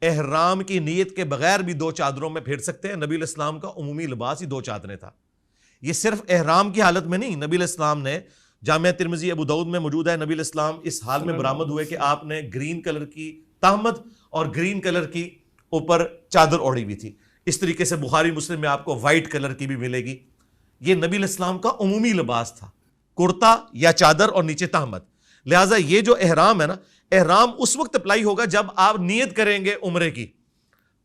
احرام کی نیت کے بغیر بھی 2 چادروں میں پھیر سکتے ہیں. نبی علیہ السلام کا عمومی لباس ہی 2 چادریں تھا. یہ صرف احرام کی حالت میں نہیں, نبی علیہ السلام نے جامعہ ترمذی ابو داؤد میں موجود ہے, نبی علیہ السلام اس حال میں برآمد ہوئے کہ آپ نے گرین کلر کی تہمت اور گرین کلر کی اوپر چادر اوڑھی ہوئی تھی. اس طریقے سے بخاری مسلم میں آپ کو وائٹ کلر کی بھی ملے گی. یہ نبی علیہ السلام کا عمومی لباس تھا, کرتا یا چادر اور نیچے تہمت. لہٰذا یہ جو احرام ہے نا, احرام اس وقت اپلائی ہوگا جب آپ نیت کریں گے عمرے کی,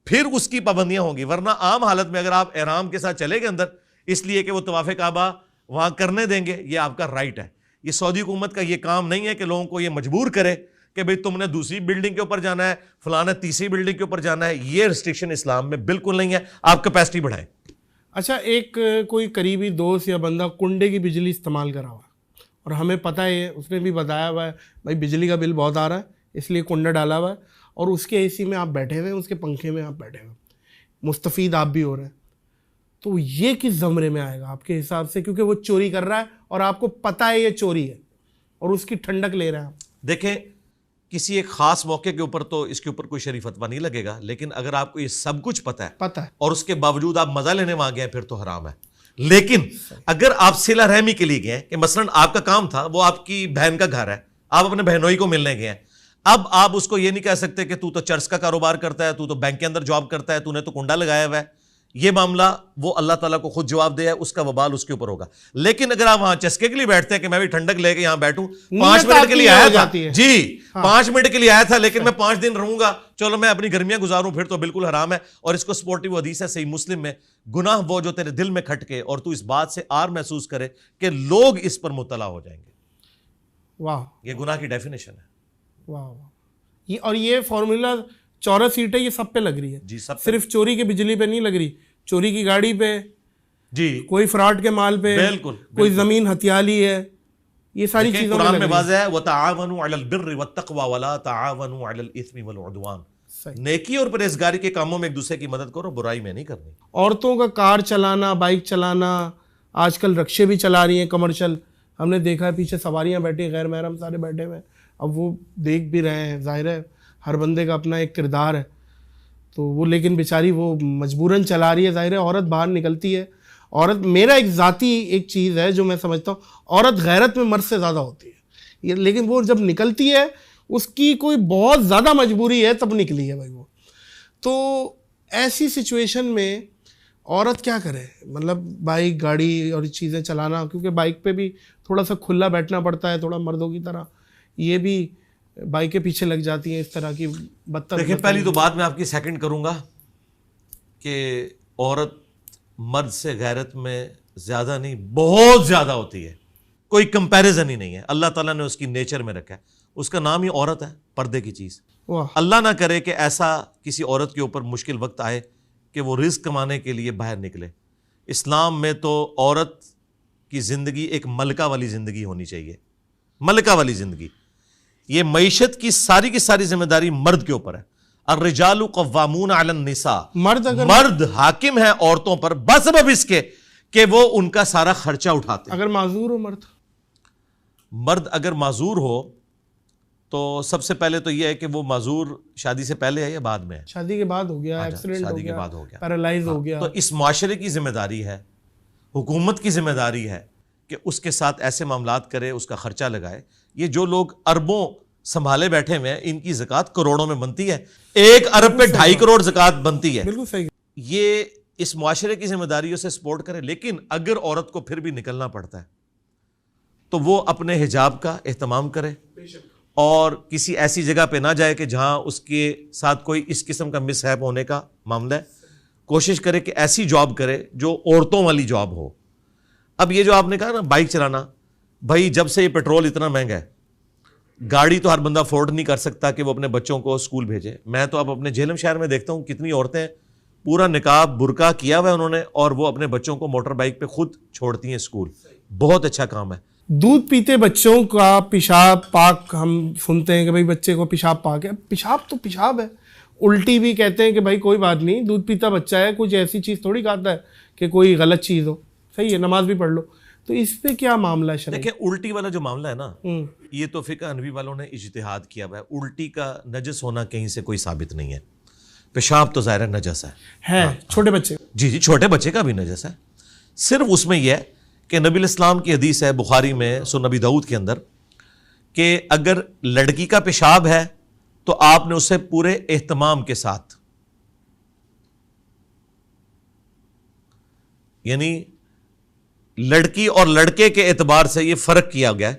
پھر اس کی پابندیاں ہوں گی. ورنہ عام حالت میں اگر آپ احرام کے ساتھ چلے گئے اندر اس لیے کہ وہ طواف کعبہ وہاں کرنے دیں گے, یہ آپ کا رائٹ ہے. یہ سعودی حکومت کا یہ کام نہیں ہے کہ لوگوں کو یہ مجبور کرے کہ بھئی تم نے دوسری بلڈنگ کے اوپر جانا ہے, فلانا تیسری بلڈنگ کے اوپر جانا ہے. یہ ریسٹرکشن اسلام میں بالکل نہیں ہے. آپ کیپیسٹی بڑھائیں. اچھا, ایک کوئی قریبی دوست یا بندہ کنڈے کی بجلی استعمال کرا ہوا, اور ہمیں پتہ ہے, اس نے بھی بتایا ہوا ہے بھائی بجلی کا بل بہت آ رہا ہے اس لیے کنڈا ڈالا ہوا ہے, اور اس کے اے سی میں آپ بیٹھے ہوئے ہیں, اس کے پنکھے میں آپ بیٹھے ہوئے ہیں, مستفید آپ بھی ہو رہے ہیں. تو یہ کس زمرے میں آئے گا آپ کے حساب سے؟ کیونکہ وہ چوری کر رہا ہے اور آپ کو پتہ ہے یہ چوری ہے, اور اس کی ٹھنڈک لے رہے ہیں آپ. دیکھیں, کسی ایک خاص موقع کے اوپر تو اس کے اوپر کوئی شرعی فتویٰ نہیں لگے گا, لیکن اگر آپ کو یہ سب کچھ پتہ ہے اور اس کے باوجود آپ مزہ لینے وہاں گئے ہیں, پھر تو حرام ہے. لیکن اگر آپ صلہ رحمی کے لیے گئے کہ مثلاً آپ کا کام تھا, وہ آپ کی بہن کا گھر ہے, آپ اپنے بہنوئی کو ملنے گئے ہیں, اب آپ اس کو یہ نہیں کہہ سکتے کہ تو چرس کا کاروبار کرتا ہے, تو بینک کے اندر جاب کرتا ہے, تو نے تو کنڈا لگایا ہوا ہے. یہ معاملہ وہ اللہ تعالیٰ کو خود جواب دیا ہے, اس کا وبال اس کے اوپر ہوگا. لیکن اگر آپ وہاں چسکے کے لیے بیٹھتے ہیں کہ میں بھی ٹھنڈک لے کے یہاں بیٹھوں, 5 منٹ کے لیے آیا تھا, جی 5 منٹ کے لیے آیا تھا, لیکن میں 5 دن رہوں گا, چلو میں اپنی گرمیاں گزاروں, پھر تو بالکل حرام ہے. اور اس کو سپورٹیو حدیث ہے صحیح مسلم میں, گناہ وہ جو تیرے دل میں کھٹکے اور تو اس بات سے آر محسوس کرے کہ لوگ اس پر مطلع ہو جائیں گے. واہ, یہ گناہ کی ڈیفینیشن ہے. واہ, اور یہ فارمولا چورس سیٹیں یہ سب پہ لگ رہی ہے, جی سب, صرف چوری کے بجلی پہ نہیں لگ رہی, چوری کی گاڑی پہ, جی کوئی فراڈ کے مال پہ, بالکل, کوئی زمین ہتھیالی ہے, یہ ساری چیزوں قرآن میں واضح ہے وَتَعَاوَنُوا عَلَى الْبِرِّ وَالتَّقْوَى وَلَا تَعَاوَنُوا عَلَى الْإِثْمِ وَالْعُدْوَانِ. نیکی اور پرہیزگاری کے کاموں میں ایک دوسرے کی مدد کرو, برائی میں نہیں کرنی. عورتوں کا کار چلانا, بائک چلانا, آج کل رکشے بھی چلا رہی ہیں کمرشل, ہم نے دیکھا ہے پیچھے سواریاں بیٹھی, غیر محرم سارے بیٹھے ہوئے ہیں. اب وہ دیکھ بھی رہے ہیں, ظاہر ہے ہر بندے کا اپنا ایک کردار ہے, تو وہ لیکن بیچاری وہ مجبوراً چلا رہی ہے. ظاہر ہے عورت باہر نکلتی ہے, عورت, میرا ایک ذاتی ایک چیز ہے جو میں سمجھتا ہوں, عورت غیرت میں مرد سے زیادہ ہوتی ہے, لیکن وہ جب نکلتی ہے اس کی کوئی بہت زیادہ مجبوری ہے تب نکلی ہے بھائی وہ. تو ایسی سچویشن میں عورت کیا کرے؟ مطلب بائک گاڑی اور چیزیں چلانا, کیونکہ بائک پہ بھی تھوڑا سا کھلا بیٹھنا پڑتا ہے, تھوڑا مردوں کی طرح, یہ بھی بائک کے پیچھے لگ جاتی ہیں اس طرح کی بدتر. دیکھیں, پہلی تو بات میں آپ کی سیکنڈ کروں گا کہ عورت مرد سے غیرت میں زیادہ نہیں, بہت زیادہ ہوتی ہے, کوئی کمپیریزن ہی نہیں ہے. اللہ تعالیٰ نے اس کی نیچر میں رکھا ہے, اس کا نام ہی عورت ہے, پردے کی چیز. اللہ نہ کرے کہ ایسا کسی عورت کے اوپر مشکل وقت آئے کہ وہ رزق کمانے کے لیے باہر نکلے. اسلام میں تو عورت کی زندگی ایک ملکہ والی زندگی ہونی چاہیے, ملکہ والی زندگی. یہ معیشت کی ساری ذمہ داری مرد کے اوپر ہے. الرجال قوامون علی النساء, مرد حاکم ہے عورتوں پر بسبب اس کے کہ وہ ان کا سارا خرچہ اٹھاتے ہیں. اگر معذور ہو مرد اگر معذور ہو تو سب سے پہلے تو یہ ہے کہ وہ معذور شادی سے پہلے ہے یا بعد میں ہے؟ شادی کے بعد ہو گیا, ایکسیڈنٹ شادی کے بعد ہو گیا, پیرالائز ہو گیا. تو اس معاشرے کی ذمہ داری ہے, حکومت کی ذمہ داری ہے کہ اس کے ساتھ ایسے معاملات کرے, اس کا خرچہ لگائے. یہ جو لوگ اربوں سنبھالے بیٹھے ہوئے ہیں, ان کی زکوٰۃ کروڑوں میں بنتی ہے, 1 ارب پہ 2.5 کروڑ زکوٰۃ بنتی ہے. بالکل صحیح. یہ اس معاشرے کی ذمہ داریوں سے سپورٹ کرے. لیکن اگر عورت کو پھر بھی نکلنا پڑتا ہے تو وہ اپنے حجاب کا اہتمام کرے اور کسی ایسی جگہ پہ نہ جائے کہ جہاں اس کے ساتھ کوئی اس قسم کا مس ہیپ ہونے کا معاملہ ہے. کوشش کرے کہ ایسی جاب کرے جو عورتوں والی جاب ہو. اب یہ جو آپ نے کہا نا بائک چلانا, بھائی جب سے یہ پیٹرول اتنا مہنگا ہے, گاڑی تو ہر بندہ افورڈ نہیں کر سکتا کہ وہ اپنے بچوں کو اسکول بھیجے. میں تو اب اپنے جہلم شہر میں دیکھتا ہوں کتنی عورتیں پورا نقاب برقع کیا ہوا ہے انہوں نے, اور وہ اپنے بچوں کو موٹر بائک پہ خود چھوڑتی ہیں اسکول. بہت اچھا کام ہے. دودھ پیتے بچوں کا پیشاب پاک ہم سنتے ہیں کہ بھائی بچے کو پیشاب پاک ہے. پیشاب تو پیشاب ہے. الٹی بھی کہتے ہیں کہ بھائی کوئی بات نہیں, دودھ پیتا بچہ ہے, کچھ ایسی چیز تھوڑی کھاتا ہے کہ کوئی غلط چیز ہو. صحیح ہے, نماز بھی پڑھ لو. تو اس پہ کیا معاملہ ہے شرعی؟ دیکھیں الٹی والا جو معاملہ ہے نا, یہ تو فقہ حنفی والوں نے اجتہاد کیا ہوا ہے. الٹی کا نجس ہونا کہیں سے کوئی ثابت نہیں ہے. پیشاب تو ظاہر ہے نجس ہے, چھوٹے بچے, جی چھوٹے بچے کا بھی نجس ہے. صرف اس میں یہ ہے کہ نبی الاسلام کی حدیث ہے بخاری میں سنن ابی داؤد کے اندر کہ اگر لڑکی کا پیشاب ہے تو آپ نے اسے پورے اہتمام کے ساتھ, یعنی لڑکی اور لڑکے کے اعتبار سے یہ فرق کیا گیا ہے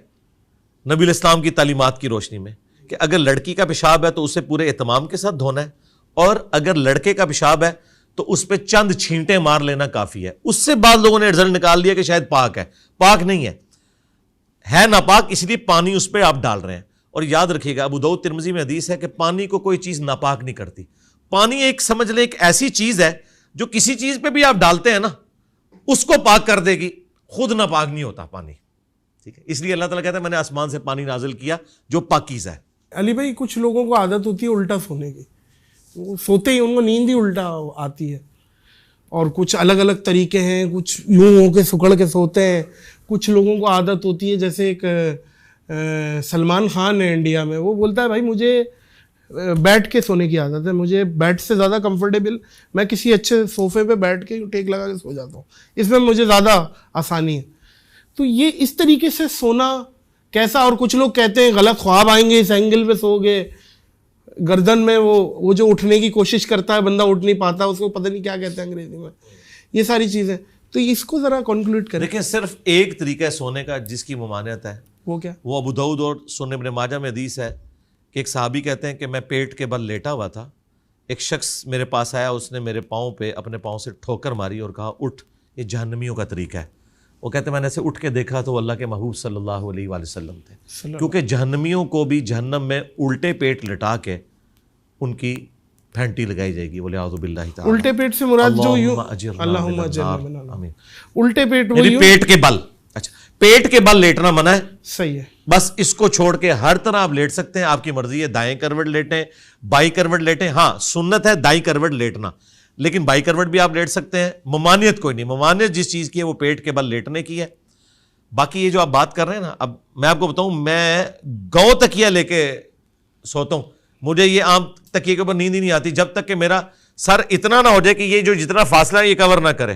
نبی الاسلام کی تعلیمات کی روشنی میں کہ اگر لڑکی کا پیشاب ہے تو اسے پورے اہتمام کے ساتھ دھونا ہے, اور اگر لڑکے کا پیشاب ہے تو اس پہ چند چھینٹیں مار لینا کافی ہے. اس سے بعض لوگوں نے رزلٹ نکال لیا کہ شاید پاک ہے. پاک نہیں ہے ناپاک, اس لیے پانی اس پہ آپ ڈال رہے ہیں. اور یاد رکھیے گا ابو داؤد ترمذی میں حدیث ہے کہ پانی کو کوئی چیز ناپاک نہیں کرتی. پانی ایک سمجھ لیں ایک ایسی چیز ہے جو کسی چیز پہ بھی آپ ڈالتے ہیں نا اس کو پاک کر دے گی, خود ناپاک نہیں ہوتا پانی. ٹھیک ہے, اس لیے اللہ تعالیٰ کہتا ہے میں نے آسمان سے پانی نازل کیا جو پاکیزہ ہے. علی بھائی کچھ لوگوں کو عادت ہوتی ہے الٹا سونے کی, وہ سوتے ہی ان کو نیند ہی الٹا آتی ہے, اور کچھ الگ الگ طریقے ہیں. کچھ یوں ہو کے سکڑ کے سوتے ہیں, کچھ لوگوں کو عادت ہوتی ہے. جیسے ایک سلمان خان ہے انڈیا میں, وہ بولتا ہے بھائی مجھے بیٹھ کے سونے کی عادت ہے, مجھے بیڈ سے زیادہ کمفرٹیبل, میں کسی اچھے صوفے پہ بیٹھ کے ٹیک لگا کے سو جاتا ہوں, اس میں مجھے زیادہ آسانی ہے. تو یہ اس طریقے سے سونا کیسا؟ اور کچھ لوگ کہتے ہیں غلط خواب آئیں گے اس اینگل پہ سو گے, گردن میں وہ جو اٹھنے کی کوشش کرتا ہے بندہ اٹھ نہیں پاتا, اس کو پتہ نہیں کیا کہتے ہیں انگریزی میں, یہ ساری چیزیں. تو اس کو ذرا کنکلوڈ کریں. دیکھیں صرف ایک طریقہ ہے سونے کا جس کی ممانعت ہے, وہ کیا؟ وہ ابو داؤد اور سنن ابن ماجہ میں حدیث ہے کہ ایک صحابی کہتے ہیں کہ میں پیٹ کے بل لیٹا ہوا تھا, ایک شخص میرے پاس آیا, اس نے میرے پاؤں پہ اپنے پاؤں سے ٹھوکر ماری اور کہا اٹھ, یہ جہنمیوں کا طریقہ ہے. وہ کہتے ہیں میں نے ایسے اٹھ کے دیکھا تو وہ اللہ کے محبوب صلی اللہ علیہ وآلہ وسلم تھے, کیونکہ جہنمیوں کو بھی جہنم میں الٹے پیٹ لٹا کے ان کی پھینٹی لگائی جائے گی. بولے اعوذ باللہ تعالی. الٹے پیٹ سے مراد جو یوں, اللہم اجرنا من النار, الٹے پیٹ وہ یوں پیٹ کے بل. اچھا پیٹ کے بل لیٹنا منع ہے, صحیح ہے. بس اس کو چھوڑ کے ہر طرح آپ لیٹ سکتے ہیں, آپ کی مرضی ہے. دائیں کروٹ لیٹیں, بائیں کروٹ لیٹیں. ہاں سنت ہے دائیں کروٹ لیٹنا, لیکن بائیں کروٹ بھی آپ لیٹ سکتے ہیں. ممانعت کوئی نہیں, ممانعت جس چیز کی ہے وہ پیٹ کے بل لیٹنے کی ہے. باقی یہ جو آپ بات کر رہے ہیں نا, اب میں آپ کو بتاؤں, میں گو تکیہ لے کے سوتا ہوں, مجھے یہ عام تکیے کے اوپر نیند ہی نہیں آتی جب تک کہ میرا سر اتنا نہ ہو جائے کہ یہ جو جتنا فاصلہ ہے یہ کور نہ کرے,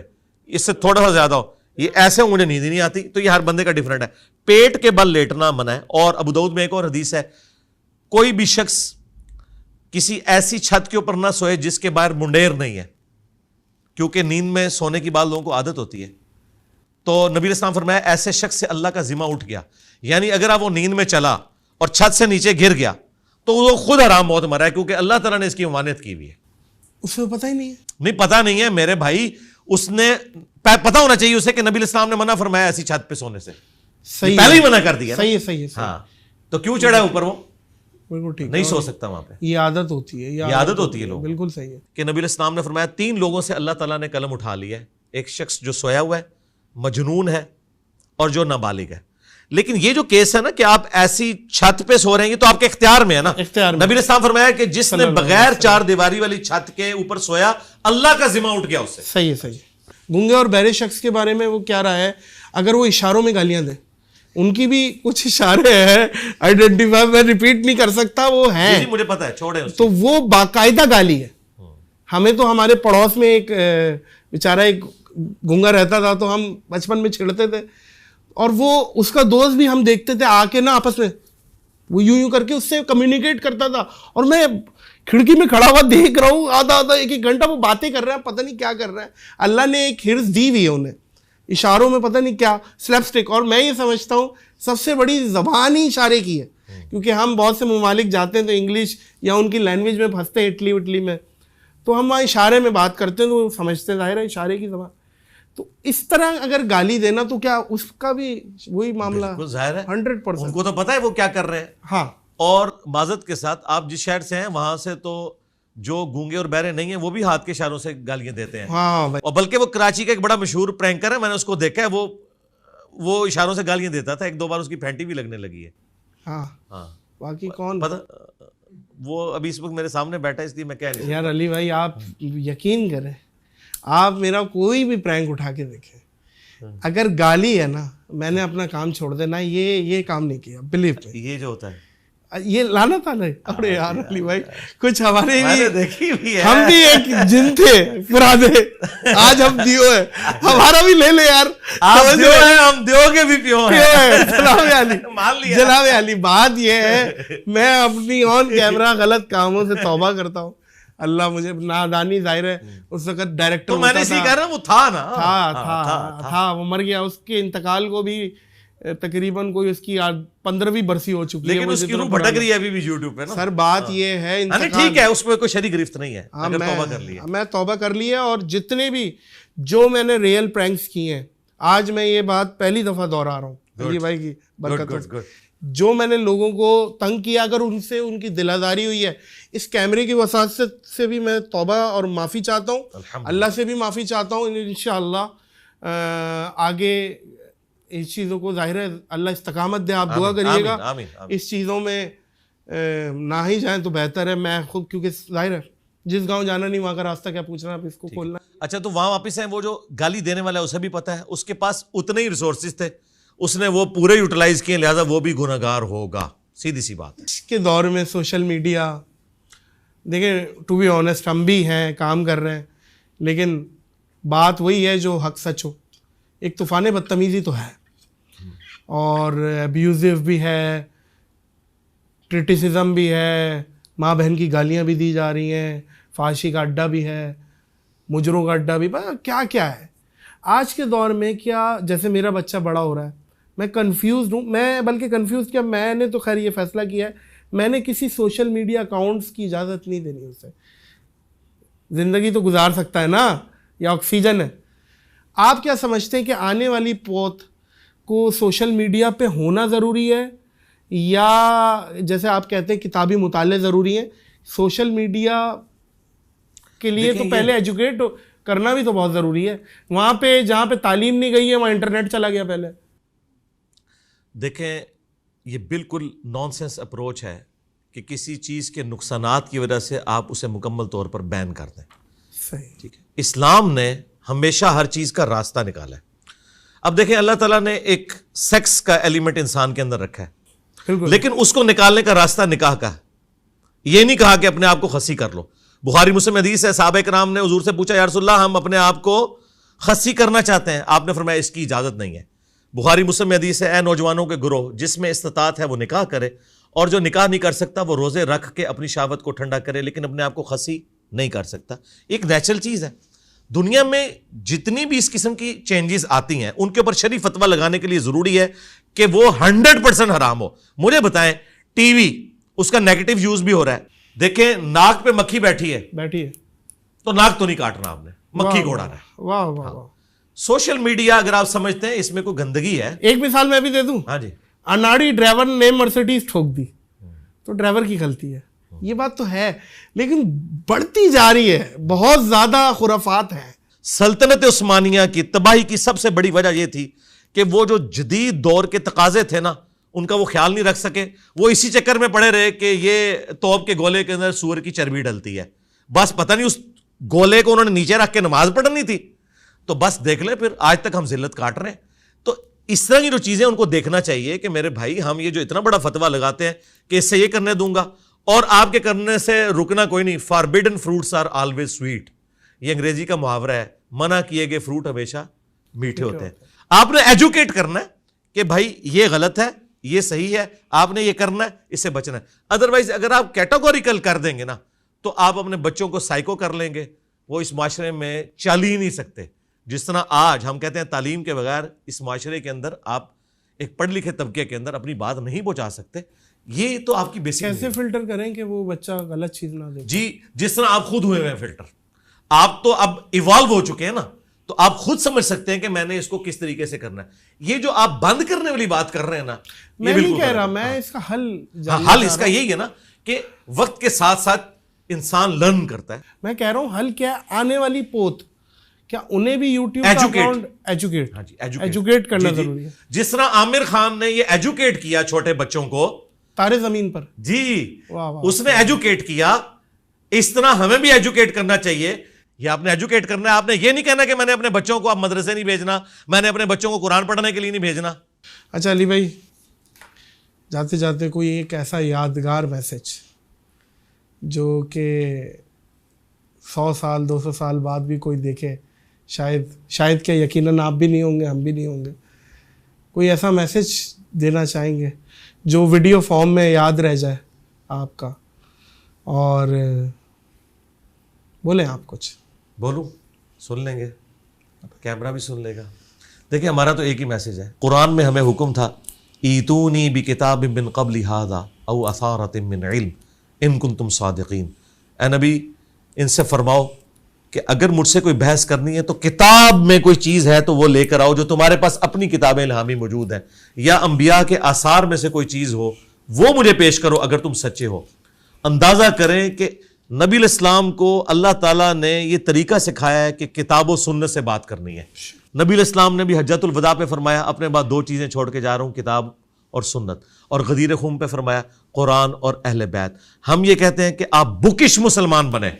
اس سے تھوڑا سا زیادہ ہو, یہ ایسے مجھے نیند ہی نہیں آتی. تو یہ ہر بندے کا ڈیفرنٹ ہے. پیٹ کے بل لیٹنا منع ہے. اور ابو داؤد میں ایک اور حدیث ہے, کوئی بھی شخص کسی ایسی چھت کے اوپر نہ سوئے جس کے باہر منڈیر نہیں ہے, کیونکہ نیند میں سونے کی بعض لوگوں کو عادت ہوتی ہے. تو نبی علیہ السلام فرمایا ایسے شخص سے اللہ کا ذمہ اٹھ گیا, یعنی اگر آپ وہ نیند میں چلا اور چھت سے نیچے گر گیا تو وہ خود حرام موت مرا ہے, کیونکہ اللہ تعالیٰ نے اس کی ممانعت کی ہوئی ہے. اس کو پتہ ہی نہیں ہے. نہیں پتہ نہیں ہے میرے بھائی, اس نے پتہ ہونا چاہیے اسے کہ نبی علیہ السلام نے منع فرمایا ایسی چھت پہ سونے سے, صحیح پہلے ہی منع کر دیا. صحیح ہے, صحیح ہے. ہاں تو کیوں چڑھا ہے اوپر, وہ بالکل ٹھیک, نہیں سو سکتا وہاں پہ. یہ عادت ہوتی ہے, یہ عادت ہوتی ہے لوگوں, بالکل صحیح ہے. کہ نبی علیہ السلام نے فرمایا 3 لوگوں سے اللہ تعالیٰ نے قلم اٹھا لیا ہے. ایک شخص جو سویا ہوا ہے, مجنون ہے, اور جو نابالغ ہے. لیکن یہ جو کیس ہے نا کہ آپ ایسی چھت پہ سو رہے ہیں, یہ تو آپ کے اختیار میں ہے نا. اختیار میں. نبی علیہ السلام فرمایا کہ جس نے بغیر 4 دیواری والی چھت کے اوپر سویا, اللہ کا ذمہ اٹھ گیا اس سے. صحیح ہے, صحیح ہے. گونگے اور بہرے شخص کے بارے میں وہ کیا رہا ہے؟ اگر وہ اشاروں میں گالیاں دیں, ان کی بھی کچھ اشارے ہیں, آئیڈینٹیفائی میں ریپیٹ نہیں کر سکتا, وہ ہیں, مجھے پتا ہے, چھوڑے. تو وہ باقاعدہ گالی ہے. ہمیں تو ہمارے پڑوس میں ایک بیچارہ ایک گونگا رہتا تھا, تو ہم بچپن میں چھڑتے تھے, اور وہ اس کا دوست بھی ہم دیکھتے تھے آ کے نا آپس میں وہ یوں کر کے اس سے کمیونیکیٹ کرتا تھا, اور میں کھڑکی میں کھڑا ہوا دیکھ رہا ہوں آدھا ایک گھنٹہ وہ باتیں کر رہا ہے, پتہ نہیں کیا کر رہا ہے. اللہ نے ایک حرص دی ہوئی ہے انہیں اشاروں میں, پتہ نہیں کیا سلیپ اسٹک. اور میں یہ سمجھتا ہوں سب سے بڑی زبان ہی اشارے کی ہے, کیونکہ ہم بہت سے ممالک جاتے ہیں تو انگلش یا ان کی لینگویج میں پھنستے ہیں, اٹلی وٹلی میں, تو ہم وہاں اشارے میں بات کرتے ہیں تو سمجھتے ہیں ظاہر ہے اشارے کی زبان. تو اس طرح اگر گالی دینا تو کیا اس کا بھی وہی معاملہ؟ ظاہر ہے 100%. ان کو تو پتا ہے وہ کیا کر رہے ہیں. ہاں, اور معذرت کے ساتھ آپ جس شہر سے ہیں وہاں سے تو جو گونگے اور بہرے نہیں ہیں وہ بھی ہاتھ کے اشاروں سے گالیاں دیتے ہیں. ہاں بھائی. اور بلکہ وہ کراچی کا ایک بڑا مشہور پرینکر ہے, میں نے اس کو دیکھا ہے, وہ وہ اشاروں سے گالیاں دیتا تھا, ایک دو بار اس کی پھینٹی بھی لگنے لگی ہے. ہاں ہاں باقی کون پتہ, وہ ابھی اس وقت میرے سامنے بیٹھا ہے اس لیے میں کہہ نہیں. یار علی بھائی آپ یقین کریں, آپ میرا کوئی بھی پرینک اٹھا کے دیکھیں, اگر گالی ہے نا, میں نے اپنا کام چھوڑ دینا, یہ کام نہیں کیا, بلیو میں. یہ جو ہوتا ہے یہ لعنت والا ہے. ارے یار علی بھائی کچھ ہمارے میں نے دیکھی بھی ہے, ہم بھی ایک جن تھے پرانے, آج ہم دیو ہے, ہمارا بھی لے لے یار. آپ دیو ہیں, ہم دیو کے بھی پیو ہیں. جناب علی, مان لیا. جناب علی, بات یہ ہے میں اپنی آن کیمرہ غلط کاموں سے توبہ کرتا ہوں. اللہ مجھے نادانی, ظاہر ہے اس وقت ڈائریکٹر تو میں نے اسی کہہ رہا ہوں, وہ تھا نا, تھا, وہ مر گیا. اس کے انتقال کو بھی تقریباً کوئی اس کی 15ویں برسی ہو چکی ہے, لیکن اس کی روح بھٹک رہی ہے ابھی بھی یوٹیوب پہ نا. سر بات یہ ہے, ٹھیک ہے, اس میں کوئی شری گرفت نہیں ہے, اگر توبہ کر لی ہے. میں توبہ کر لی ہے, اور جتنے بھی جو میں نے ریئل پرینکس کیے ہیں, آج میں یہ بات پہلی دفعہ دوہرا رہا ہوں علی بھائی کی برکت, جو میں نے لوگوں کو تنگ کیا, اگر ان سے ان کی دل آزاری ہوئی ہے, اس کیمرے کی وساطت سے بھی میں توبہ اور معافی چاہتا ہوں, اللہ سے بھی معافی چاہتا ہوں. انشاءاللہ آگے اس چیزوں کو, ظاہر ہے اللہ استقامت دے, آپ دعا کریے گا اس چیزوں میں نہ ہی جائیں تو بہتر ہے. میں خود, کیونکہ ظاہر ہے جس گاؤں جانا نہیں وہاں کا راستہ کیا پوچھنا, آپ اس کو کھولنا. اچھا تو وہاں واپس ہیں, وہ جو گالی دینے والا ہے اسے بھی پتا ہے, اس کے پاس اتنے ہی ریسورسز تھے, اس نے وہ پورے یوٹیلائز کیے, لہٰذا وہ بھی گنہگار ہوگا, سیدھی سی بات. اس کے دور میں سوشل میڈیا, دیکھیں ٹو بی آنیسٹ ہم بھی ہیں, کام کر رہے ہیں, لیکن بات وہی ہے جو حق سچ ہو. ایک طوفان بدتمیزی تو ہے, اور ابیوزو بھی ہے, کرٹیسزم بھی ہے, ماں بہن کی گالیاں بھی دی جا رہی ہیں, فحاشی کا اڈا بھی ہے, مجروں کا اڈا بھی, کیا کیا ہے آج کے دور میں. کیا جیسے میرا بچہ بڑا ہو رہا ہے, میں کنفیوزڈ ہوں. میں بلکہ کنفیوز کیا, میں نے تو خیر یہ فیصلہ کیا ہے, میں نے کسی سوشل میڈیا اکاؤنٹس کی اجازت نہیں دینی اسے. زندگی تو گزار سکتا ہے نا, یا آکسیجن ہے. آپ کیا سمجھتے ہیں کہ آنے والی پوت کو سوشل میڈیا پہ ہونا ضروری ہے, یا جیسے آپ کہتے ہیں کتابی مطالعے ضروری ہیں؟ سوشل میڈیا کے لیے تو پہلے ایجوکیٹ کرنا بھی تو بہت ضروری ہے. وہاں پہ جہاں پہ تعلیم نہیں گئی ہے وہاں انٹرنیٹ چلا گیا پہلے. دیکھیں یہ بالکل نان سینس اپروچ ہے کہ کسی چیز کے نقصانات کی وجہ سے آپ اسے مکمل طور پر بین کر دیں. صحیح, ٹھیک ہے, اسلام نے ہمیشہ ہر چیز کا راستہ نکالا ہے. اب دیکھیں اللہ تعالیٰ نے ایک سیکس کا ایلیمنٹ انسان کے اندر رکھا ہے, لیکن اس کو نکالنے کا راستہ نکاح کا ہے. یہ نہیں کہا کہ اپنے آپ کو خسی کر لو. بخاری مسلم حدیث ہے, صحابہ کرام نے حضور سے پوچھا یا رسول اللہ ہم اپنے آپ کو خسی کرنا چاہتے ہیں, آپ نے فرمایا اس کی اجازت نہیں ہے. بخاری مسلم حدیث ہے, اے نوجوانوں کے گروہ, جس میں استطاعت ہے وہ نکاح کرے, اور جو نکاح نہیں کر سکتا وہ روزے رکھ کے اپنی شہوت کو ٹھنڈا کرے, لیکن اپنے آپ کو خسی نہیں کر سکتا. ایک نیچرل چیز ہے. دنیا میں جتنی بھی اس قسم کی چینجز آتی ہیں ان کے اوپر شرعی فتویٰ لگانے کے لیے ضروری ہے کہ وہ 100% حرام ہو. مجھے بتائیں, ٹی وی اس کا نیگیٹو یوز بھی ہو رہا ہے. دیکھیں ناک پہ مکھی بیٹھی ہے تو ناک تو نہیں کاٹنا آپ نے, مکھی کو اڑا رہا ہے. واہ واہ واہ. سوشل میڈیا اگر آپ سمجھتے ہیں اس میں کوئی گندگی ہے, ایک مثال میں بھی دے دوں. ہاں جی, اناڑی ڈرائیور نے مرسیڈیز ٹھوک دی تو ڈرائیور کی غلطی ہے, یہ بات تو ہے, لیکن بڑھتی جا رہی ہے, بہت زیادہ خرافات ہیں. سلطنت عثمانیہ کی تباہی کی سب سے بڑی وجہ یہ تھی کہ وہ جو جدید دور کے تقاضے تھے نا ان کا وہ خیال نہیں رکھ سکے. وہ اسی چکر میں پڑے رہے کہ یہ توپ کے گولے کے اندر سور کی چربی ڈلتی ہے, بس پتہ نہیں اس گولے کو انہوں نے نیچے رکھ کے نماز پڑھنی تھی, تو بس دیکھ لیں پھر آج تک ہم ذلت کاٹ رہے ہیں. تو اس طرح کی جو چیزیں ان کو دیکھنا چاہیے کہ میرے بھائی ہم یہ جو اتنا بڑا فتویٰ لگاتے ہیں کہ اس سے یہ کرنے دوں گا اور آپ کے کرنے سے رکنا کوئی نہیں. Forbidden fruits are always sweet, یہ انگریزی کا محاورہ ہے, منع کیے گئے فروٹ ہمیشہ میٹھے ہوتے ہیں. آپ نے ایجوکیٹ کرنا ہے کہ بھائی یہ غلط ہے, یہ صحیح ہے, آپ نے یہ کرنا ہے, اس سے بچنا ہے. ادروائز اگر آپ کیٹاگوریکل کر دیں گے نا تو آپ اپنے بچوں کو سائیکو کر لیں گے, وہ اس معاشرے میں چل ہی نہیں سکتے. جس طرح آج ہم کہتے ہیں تعلیم کے بغیر اس معاشرے کے اندر آپ ایک پڑھ لکھے طبقے کے اندر اپنی بات نہیں پہنچا سکتے. یہ تو آپ کی بیسک. کیسے فلٹر کریں کہ وہ بچہ غلط چیز نہ دے؟ جی جس طرح آپ خود ہوئے ہیں فلٹر, آپ تو اب ایوالو ہو چکے ہیں نا, تو آپ خود سمجھ سکتے ہیں کہ میں نے اس کو کس طریقے سے کرنا ہے. یہ جو آپ بند کرنے والی بات کر رہے ہیں نا, میں نہیں کہہ رہا, میں اس کا حل اس کا یہی ہے نا کہ وقت کے ساتھ ساتھ انسان لرن کرتا ہے. میں کہہ رہا ہوں حل کیا, آنے والی پوت کیا انہیں بھی یوٹیوب کا اکاؤنٹ ایجوکیٹ کرنا ضروری ہے؟ جس طرح عامر خان نے یہ ایجوکیٹ کیا چھوٹے بچوں کو تارے زمین پر، جی اس نے ایجوکیٹ کیا، اس طرح ہمیں بھی ایجوکیٹ کرنا چاہیے. یہ آپ نے ایجوکیٹ کرنا ہے. آپ نے یہ نہیں کہنا کہ میں نے اپنے بچوں کو اب مدرسے نہیں بھیجنا، میں نے اپنے بچوں کو قرآن پڑھنے کے لیے نہیں بھیجنا. اچھا علی بھائی، جاتے جاتے کوئی ایک ایسا یادگار میسج جو کہ 100 سال 200 سال بعد بھی کوئی دیکھے، شاید کہ یقیناً آپ بھی نہیں ہوں گے، ہم بھی نہیں ہوں گے، کوئی ایسا میسج دینا چاہیں گے جو ویڈیو فارم میں یاد رہ جائے آپ کا؟ اور بولیں آپ کچھ. بولوں؟ سن لیں گے، کیمرہ بھی سن لے گا. دیکھیں ہمارا تو ایک ہی میسج ہے. قرآن میں ہمیں حکم تھا ایتونی بکتاب من قبل ھذا او اثارۃ من علم ان کنتم صادقین. اے نبی ان سے فرماؤ کہ اگر مجھ سے کوئی بحث کرنی ہے تو کتاب میں کوئی چیز ہے تو وہ لے کر آؤ جو تمہارے پاس اپنی کتابیں الہامی موجود ہیں، یا انبیاء کے آثار میں سے کوئی چیز ہو وہ مجھے پیش کرو اگر تم سچے ہو. اندازہ کریں کہ نبی الاسلام کو اللہ تعالیٰ نے یہ طریقہ سکھایا ہے کہ کتاب و سنت سے بات کرنی ہے. نبی الاسلام نے بھی حجۃ الوداع پہ فرمایا اپنے بعد 2 چیزیں چھوڑ کے جا رہا ہوں، کتاب اور سنت. اور غدیر خم پہ فرمایا قرآن اور اہل بیت. ہم یہ کہتے ہیں کہ آپ بکش مسلمان بنیں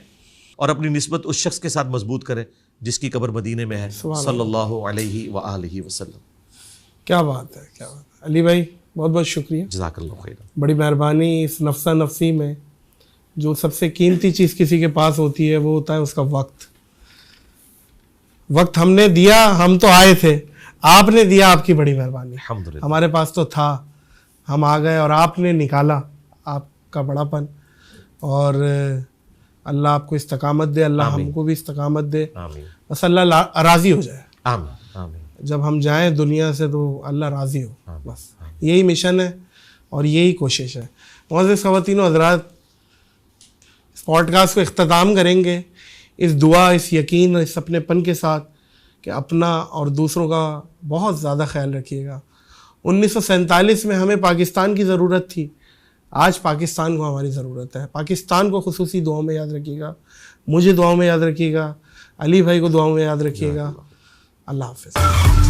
اور اپنی نسبت اس شخص کے ساتھ مضبوط کریں جس کی قبر مدینے میں ہے، صلی اللہ علیہ وآلہ وسلم. کیا بات ہے، کیا بات ہے. علی بھائی بہت بہت شکریہ، جزاک اللہ خیر. بڑی مہربانی. اس نفسہ نفسی میں جو سب سے قیمتی چیز کسی کے پاس ہوتی ہے وہ ہوتا ہے اس کا وقت. وقت ہم نے دیا، ہم تو آئے تھے، آپ نے دیا، آپ کی بڑی مہربانی. الحمدللہ ہمارے پاس تو تھا، ہم آ گئے اور آپ نے نکالا، آپ کا بڑا پن. اور اللہ آپ کو استقامت دے، اللہ ہم کو بھی استقامت دے. آمین. بس اللہ راضی ہو جائے. آمین آمین. جب ہم جائیں دنیا سے تو اللہ راضی ہو، بس یہی مشن ہے اور یہی کوشش ہے. معزز خواتین و حضرات، اس پوڈ کاسٹ کو اختتام کریں گے اس دعا، اس یقین، اس اپنے پن کے ساتھ کہ اپنا اور دوسروں کا بہت زیادہ خیال رکھیے گا. 1947 میں ہمیں پاکستان کی ضرورت تھی، آج پاکستان کو ہماری ضرورت ہے. پاکستان کو خصوصی دعاؤں میں یاد رکھیے گا، مجھے دعاؤں میں یاد رکھیے گا، علی بھائی کو دعاؤں میں یاد رکھیے گا. اللہ حافظ.